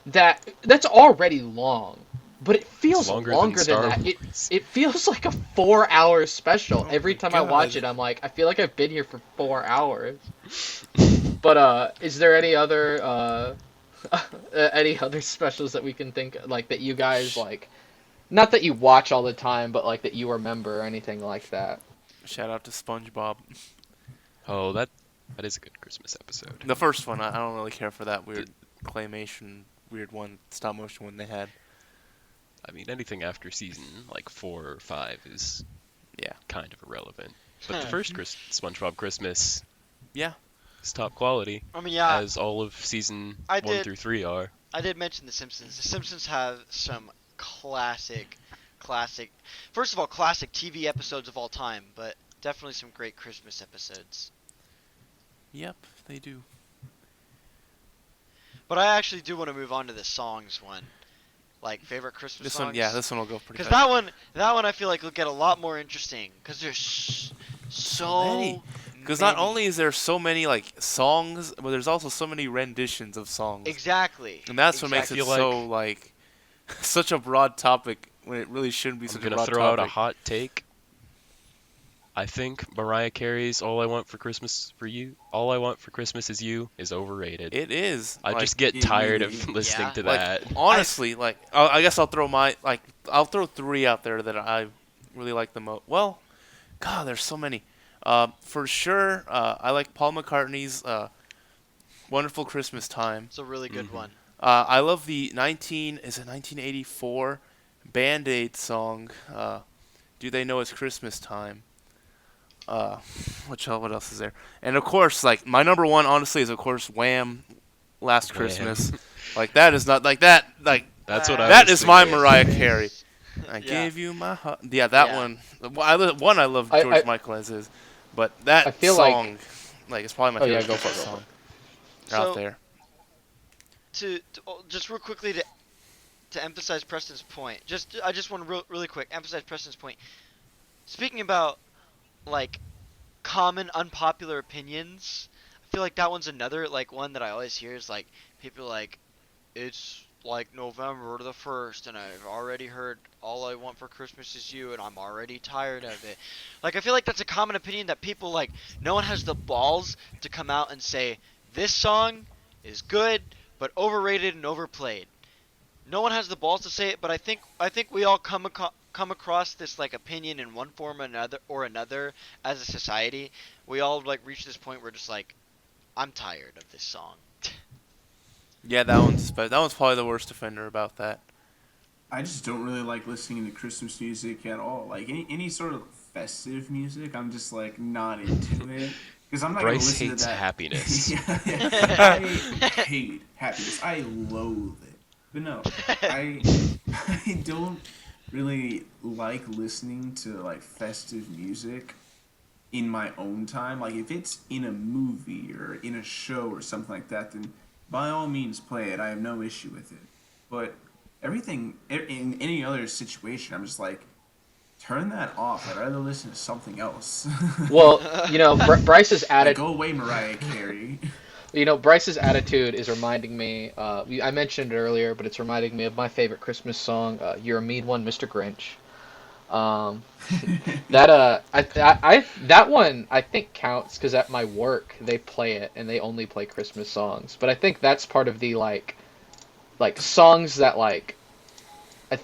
that's already long, but it It's feels longer than longer than Star that. Wars. It feels like a 4-hour special. Oh Every my time I watch God. it, I'm like, I feel like I've been here for 4 hours. But is there any other any other specials that we can think like that you guys like? Not that you watch all the time, but like that you remember or anything like that. Shout out to SpongeBob. Oh, that is a good Christmas episode. The first one, I don't really care for that The- weird claymation, weird one, stop motion one they had. I mean, anything after season like 4 or 5 is Yeah. kind of irrelevant. But the first SpongeBob Christmas Yeah. is top quality, I mean, yeah, as all of season I 1 did- through 3 are. I did mention The Simpsons. The Simpsons have some classic. First of all, classic TV episodes of all time, but definitely some great Christmas episodes. Yep, they do. But I actually do want to move on to the songs one, like favorite Christmas This songs. one, yeah, this one will go pretty Because fast. that one I feel like will get a lot more interesting because there's so many. Because not only is there so many like songs, but there's also so many renditions of songs. exactly, And that's what makes exactly. it so like such a broad topic when it really shouldn't be I'm such a gonna broad throw out a topic. hot take. I think Mariah Carey's "All I Want for Christmas Is You" is overrated. It is. I like, just get it tired really of is. listening Yeah. to like that. honestly, like I guess I'll throw I'll throw 3 out there that I really like the most. Well, God, there's so many. For sure, I like Paul McCartney's "Wonderful Christmas Time." It's a really good Mhm. one. I love the 1984 Band Aid song. Do They Know It's Christmas Time? What else is there? And of course, like my number one, honestly, is of course Wham! Last Wham. Christmas. Like that is not like that. Like That's what I that was is my thinking. Mariah Carey. I Yeah. gave you my heart. Yeah, that Yeah. one. I love I- George I- Michael as is, but that I feel like- song, like it's probably my Oh, yeah, favorite go for it, Christmas go for song So out there. just real quickly to emphasize Preston's point. I just want to really quick emphasize Preston's point. Speaking about like common unpopular opinions, I feel like that one's another like one that I always hear is like people like it's like November the 1st and I've already heard All I Want for Christmas Is You and I'm already tired of it. Like I feel like that's a common opinion that people like no one has the balls to come out and say this song is good but overrated and overplayed. No one has the balls to say it, but I think we all come across this like opinion in one form or another as a society. We all like reach this point where just like I'm tired of this song. Yeah, that one's probably the worst offender about that. I just don't really like listening to Christmas music at all. Like any sort of festive music, I'm just like not into it because I'm not gonna Bryce listen hates to that. happiness. Yeah. I hate happiness. I loathe it. But no, I don't really like listening to like festive music in my own time. Like if it's in a movie or in a show or something like that, then by all means play it. I have no issue with it. But everything in any other situation, I'm just like, turn that off. I'd rather listen to something else. Well, Bryce's like, attitude. go away, Mariah Carey. Bryce's attitude is reminding me. I mentioned it earlier, but it's reminding me of my favorite Christmas song. "You're a Mean One, Mr. Grinch." That one I think counts because at my work they play it and they only play Christmas songs. But I think that's part of the like songs that like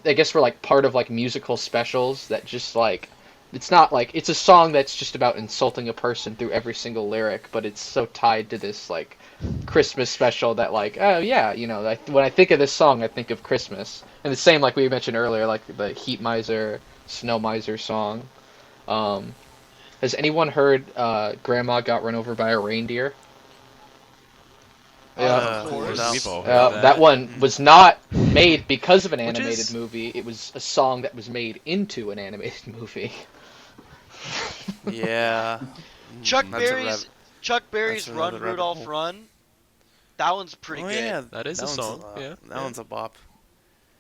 I guess we're like part of like musical specials that just like it's not like it's a song that's just about insulting a person through every single lyric, but it's so tied to this like Christmas special that like oh yeah when I think of this song I think of Christmas and the same like we mentioned earlier like the Heat Miser Snow Miser song Has anyone heard Grandma Got Run Over by a Reindeer? Yeah. Of course. We've all heard That one was not made because of an Which animated is- movie. It was a song that was made into an animated movie. Yeah. Chuck That's a Berry's Chuck Berry's that's Run another rabbit Rudolph hole. Run. That one's pretty Oh good. yeah, That is a one's song, yeah, That yeah. one's a bop.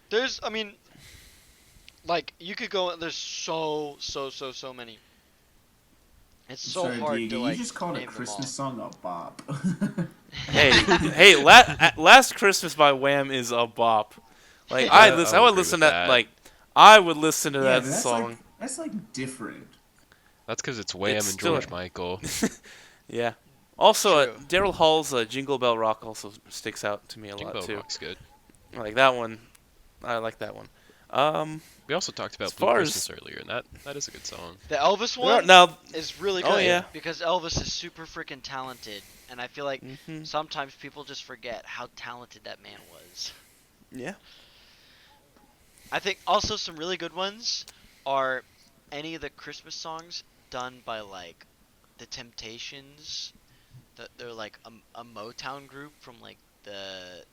There's, I mean, like you could go. There's so many. It's so Sorry, hard Diego, to like you just called a name them Christmas song a bop. Hey, Last Christmas by Wham is a bop. Like Yeah, I I'll would agree listen with to that. like I would listen to Yeah, that that's song. like that's like different. That's because it's Wham It's and still- George Michael. Yeah. Also, True. Daryl Hall's Jingle Bell Rock also sticks out to me a Jingle lot Bell too. Rock's good. Like that one. I like that one. We also talked about As Blue far as- Christmas earlier, and that is a good song. The Elvis one Now, is really good Oh, yeah. because Elvis is super freaking talented, and I feel like mhm, sometimes people just forget how talented that man was. yeah. I think also some really good ones are any of the Christmas songs done by like the Temptations. They're like a Motown group from like the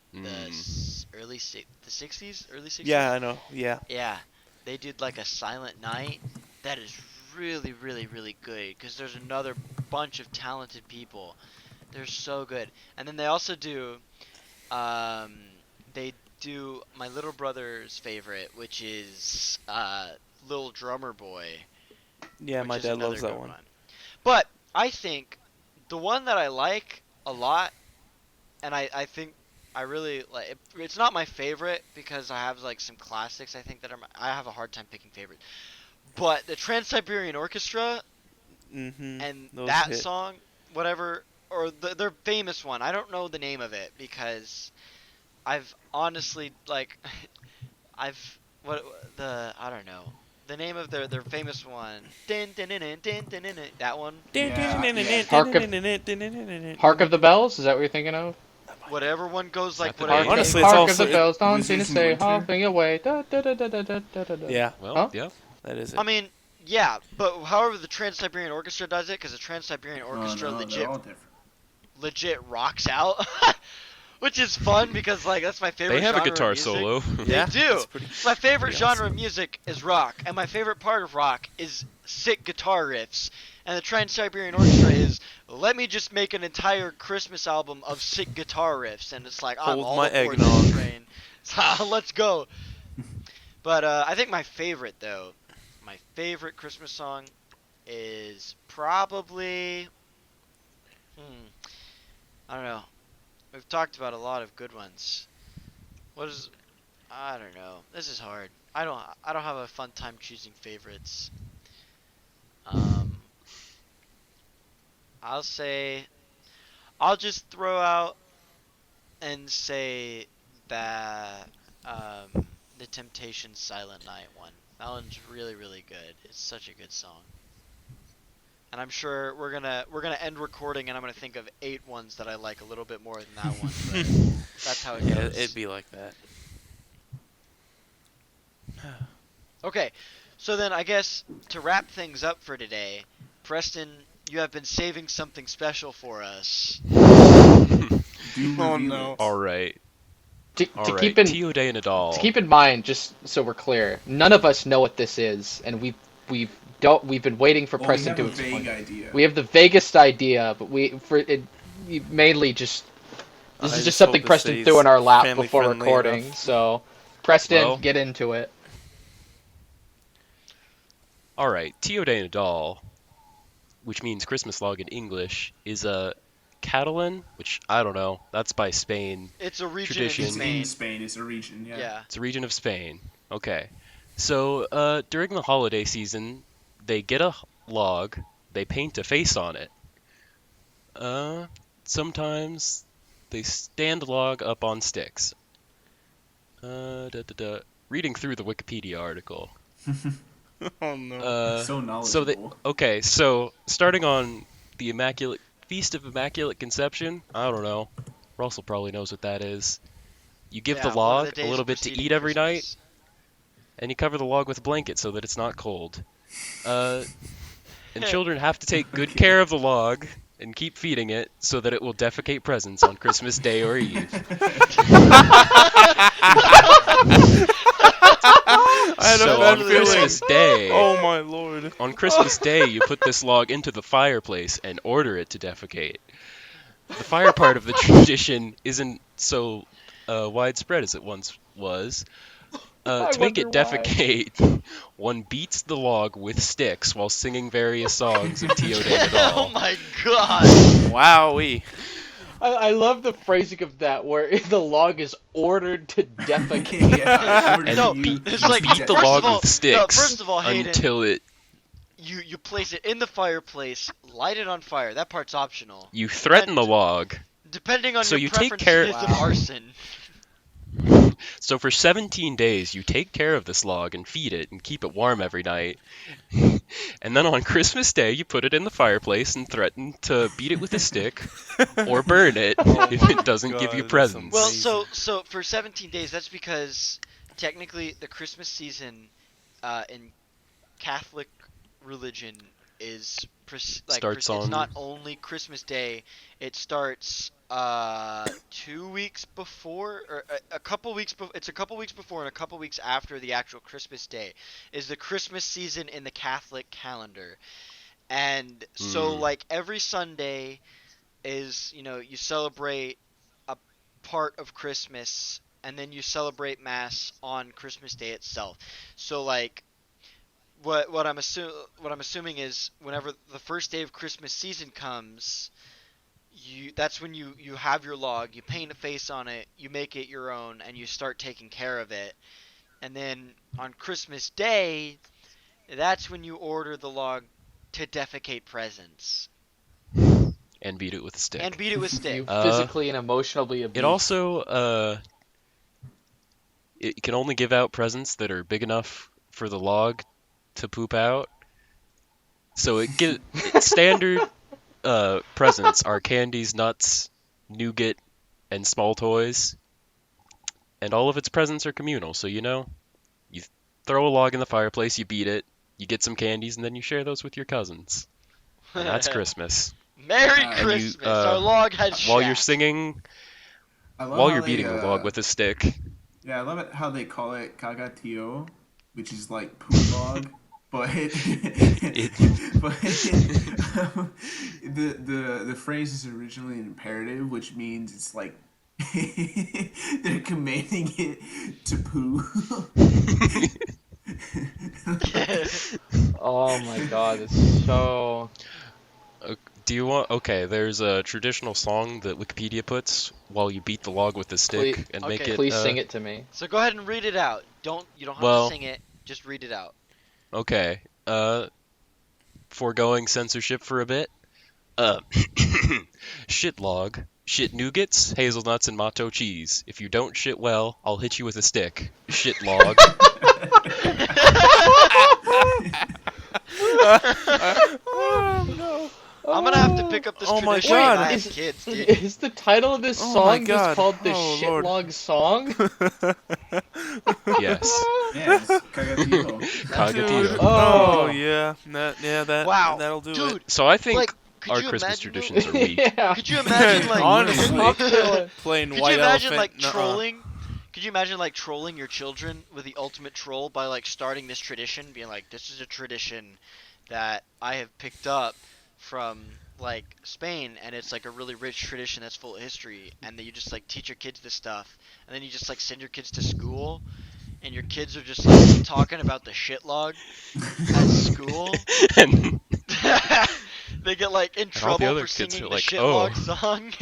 early the 60s, early 60s. Yeah, I know. Yeah. Yeah, they did like a Silent Night. That is really good because there's another bunch of talented people. They're so good. And then they also do, they do my little brother's favorite, which is Little Drummer Boy. Yeah, which my is dad another loves that good one. But I think the one that I like a lot, and I think I really like it's not my favorite because I have like some classics I think that I have a hard time picking favorite. But the Trans-Siberian Orchestra Mhm. and those that hit. song, whatever, or their famous one, I don't know the name of it because I've honestly like I don't know. The name of their famous one. Din, din, din, din, din, din, din, din, that one. Hark of the Bells? Is that what you're thinking of? Whatever one goes Is like that the whatever. name? Honestly, they- it's Hark also- of the Bells, don't Was seem to this in say winter? hopping away. Da, da, da, da, da, da, da, da. Yeah, Well, Huh? yeah. that is it. I mean, yeah, but however the Trans-Siberian Orchestra does it, because the Trans-Siberian Orchestra no, legit they're all different. rocks out, which is fun because like that's my favorite. They have a genre of guitar music. solo. yeah, do. it's pretty- My favorite Pretty genre awesome. of music is rock, and my favorite part of rock is sick guitar riffs. And the Trans-Siberian Orchestra is, let me just make an entire Christmas album of sick guitar riffs, and it's like, I'm Hold all my aboard eggnog. this train. So, let's go. But I think my favorite, though, my favorite Christmas song is probably, I don't know. We've talked about a lot of good ones. I don't know. This is hard. I don't have a fun time choosing favorites. I'll just throw out and say that the Temptations Silent Night one. That one's really good. It's such a good song. And I'm sure we're gonna end recording and I'm gonna think of 8 ones that I like a little bit more than that one. But that's how it yeah, goes. it'd be like that. Okay, so then I guess to wrap things up for today, Preston, you have been saving something special for us. Do Oh, reveal no. it. All right. To All right. keep in Tio de Nadal. to keep in mind, just so we're clear, none of us know what this is, and we've been waiting for Well, Preston we have to a explain. vague idea. We have the vaguest idea, but we mainly just this I is just just something hope this Preston stays threw in our lap family before friendly recording. enough. So, Preston, Well- get into it. All right. Tio de Nadal, which means Christmas log in English, is a Catalan, which I don't know. That's by Spain. It's a region Tradition. in It's Spain. in Spain. It's a region. Yeah. Yeah. It's a region of Spain. Okay. So during the holiday season, they get a log, they paint a face on it. Sometimes they stand the log up on sticks. Reading through the Wikipedia article. Oh no. So So knowledgeable. so starting on the Immaculate Feast of Immaculate Conception, I don't know. Russell probably knows what that is. You give Yeah, the one of log a days little bit to preceding eat every night, Christmas. and you cover the log with a blanket so that it's not cold. And children have to take good care of the log and keep feeding it so that it will defecate presents on Christmas Day or Eve. I had a So bad on feeling. Christmas Day, Oh my lord. on Christmas Day, you put this log into the fireplace and order it to defecate. The fire part of the tradition isn't so widespread as it once was. To make it defecate, one beats the log with sticks while singing various songs of Tio de Oh Nadal. my god. Wowee. I love the phrasing of that, where the log is ordered to defecate. Yeah, And No, beat it's like, the first log of all- with sticks first of all, Hayden, until it. You place it in the fireplace, light it on fire. That part's optional. You threaten the log. Depending on So your you take preferences care- of arson. So for 17 days, you take care of this log and feed it and keep it warm every night. And then on Christmas Day, you put it in the fireplace and threaten to beat it with a stick or burn it if it doesn't give you God, that's presents. Well, Amazing. so for 17 days, that's because technically the Christmas season in Catholic religion is Starts it's on- not only Christmas Day. It starts 2 weeks before, or a couple weeks. It's a couple weeks before and a couple weeks after the actual Christmas Day is the Christmas season in the Catholic calendar, and so like every Sunday is you celebrate a part of Christmas and then you celebrate Mass on Christmas Day itself. So like what I'm assuming is whenever the first day of Christmas season comes, that's when you have your log, you paint a face on it, you make it your own, and you start taking care of it. And then on Christmas Day, that's when you order the log to defecate presents And beat it with a stick. and beat it with You stick. physically and emotionally abuse. It also, it can only give out presents that are big enough for the log to poop out. So standard presents are candies, nuts, nougat, and small toys. And all of its presents are communal. So you throw a log in the fireplace, you beat it, you get some candies, and then you share those with your cousins. And that's Christmas. Merry And you, Christmas. Our log has While you're shaft. singing, I love while how you're they, beating the log with a stick, Yeah, I love it how they call it cagatio, which is like poop log, but but the phrase is originally an imperative, which means it's like they're commanding it to poo. Oh my god, it's so. do you want? Okay, there's a traditional song that Wikipedia puts while you beat the log with a stick Please- and make okay. it. Please sing it to me. So go ahead and read it out. You don't have Well- to sing it. Just read it out. Okay. Foregoing censorship for a bit. Shit log. Shit nougats, hazelnuts, and matto cheese. If you don't shit well, I'll hit you with a stick. Shit log. Oh no. I'm gonna have to pick up this Oh my tradition God. when I have Is- kids, dude. Is the title of this Oh my song God. just called the Oh, Shit Lord. Log Song? Yes. Yes, cagatio. Cagatio. Oh yeah. That Wow, that'll do dude. it. So I think Like, could our you Christmas imagine traditions are weak. Yeah. Could you imagine like Honestly. I'm feeling- Plain Could you white imagine elephant. like nuh-uh. trolling? Could you imagine like trolling your children with the ultimate troll by like starting this tradition, being like, "This is a tradition that I have picked up from like Spain, and it's like a really rich tradition that's full of history." And then you just like teach your kids this stuff, and then you just like send your kids to school, and your kids are just like talking about the shit log at school. And They get like in all the trouble other for kids singing are the like, shit "Oh." log song.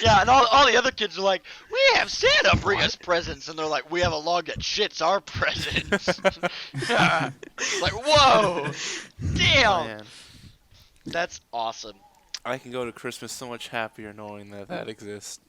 Yeah, and all the other kids are like, "We have Santa bring us presents," and they're like, "We have a log that shits our presents." Like, whoa, damn, Man, that's awesome. I can go to Christmas so much happier knowing that exists.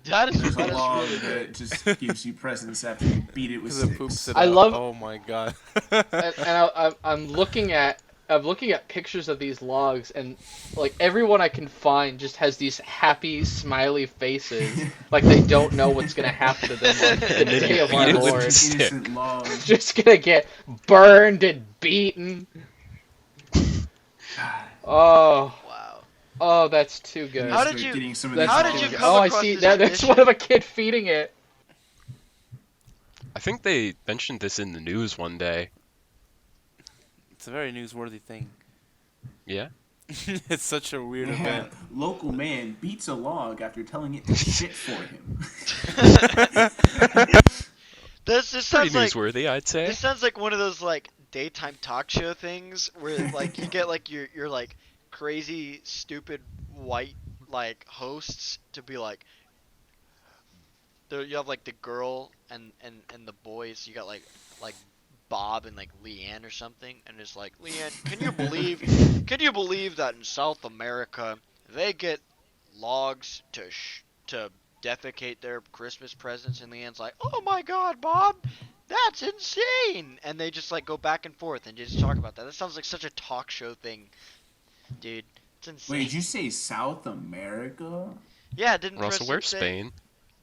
That is There's a that is log really good. that just gives you presents after you beat it with Because it poops sticks. it I up. love- Oh my god. and I'm looking at pictures of these logs, and like everyone I can find just has these happy, smiley faces, like they don't know what's gonna happen to them on the then day you of beat our it with Lord. the stick. Innocent log. Just gonna get burned and beaten. Oh, Wow. oh, that's too I'm good. How gonna did start you? getting some of That's these How too did you good. dogs. come Oh, I across see. this That's one tradition? of a kid feeding it. I think they mentioned this in the news one day. It's a very newsworthy thing. Yeah. It's such a weird Yeah, event. local man beats a log after telling it to shit for him. This Pretty sounds like newsworthy, I'd this say. sounds like one of those like daytime talk show things where like you get like your like crazy stupid white like hosts to be like there you have like the girl and the boys you got like Bob and like Leanne or something and it's like Leanne can you believe that in South America they get logs to defecate their Christmas presents and Leanne's like oh my god Bob that's insane and they just like go back and forth and just talk about that. That sounds like such a talk show thing, dude. It's Wait, insane. did you say South America? Yeah, didn't Russell, Preston where's say? Spain?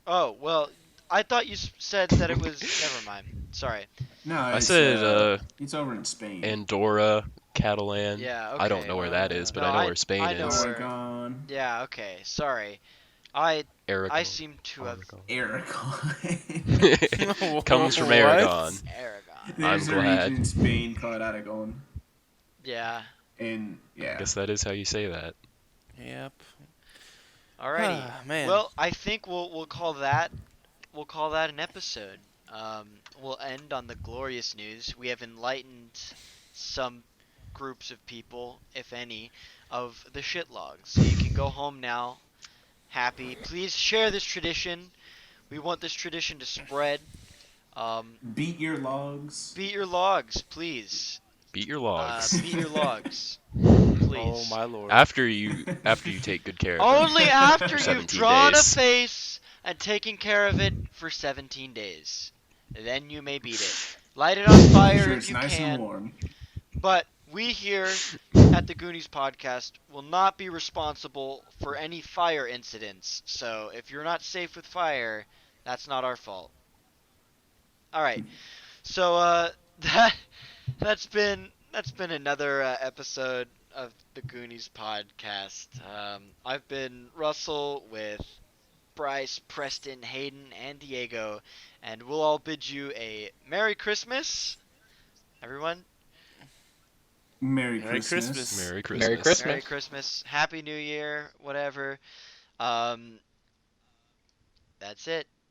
Oh, well, I thought you said that it was. Never mind. Sorry. No, I said it's over in Spain. Andorra, Catalan. Yeah. I don't Okay. know where that is, but No, I know where Spain I know is. where. Aragon. Yeah. Okay. Sorry. I Aragon. seem to have Aragon. Comes from What? Aragon. Aragon. There's I'm a glad. region in Spain called Aragon. Yeah. And, I yeah. guess that is how you say that. Yep. Alrighty. Man. Well, I think we'll call that an episode. We'll end on the glorious news. We have enlightened some groups of people, if any, of the shit logs. So you can go home now, happy. Please share this tradition. We want this tradition to spread. Beat your logs. Beat your logs, please. Beat your logs. Beat your logs, Oh please. my lord. After you take good care of them. Only after for you've 17 drawn a days. face and taken care of it for 17 days. Then you may beat it. Light it on Make fire sure if it's you nice can. and warm. But we here at the Goonies Podcast will not be responsible for any fire incidents. So if you're not safe with fire, that's not our fault. All right. So that's been another episode of the Goonies Podcast. I've been Russell with Bryce, Preston, Hayden, and Diego, and we'll all bid you a Merry Christmas, everyone. Merry Merry Christmas. Christmas. Merry Christmas. Merry Christmas. Merry Christmas, Happy New Year, whatever. That's it.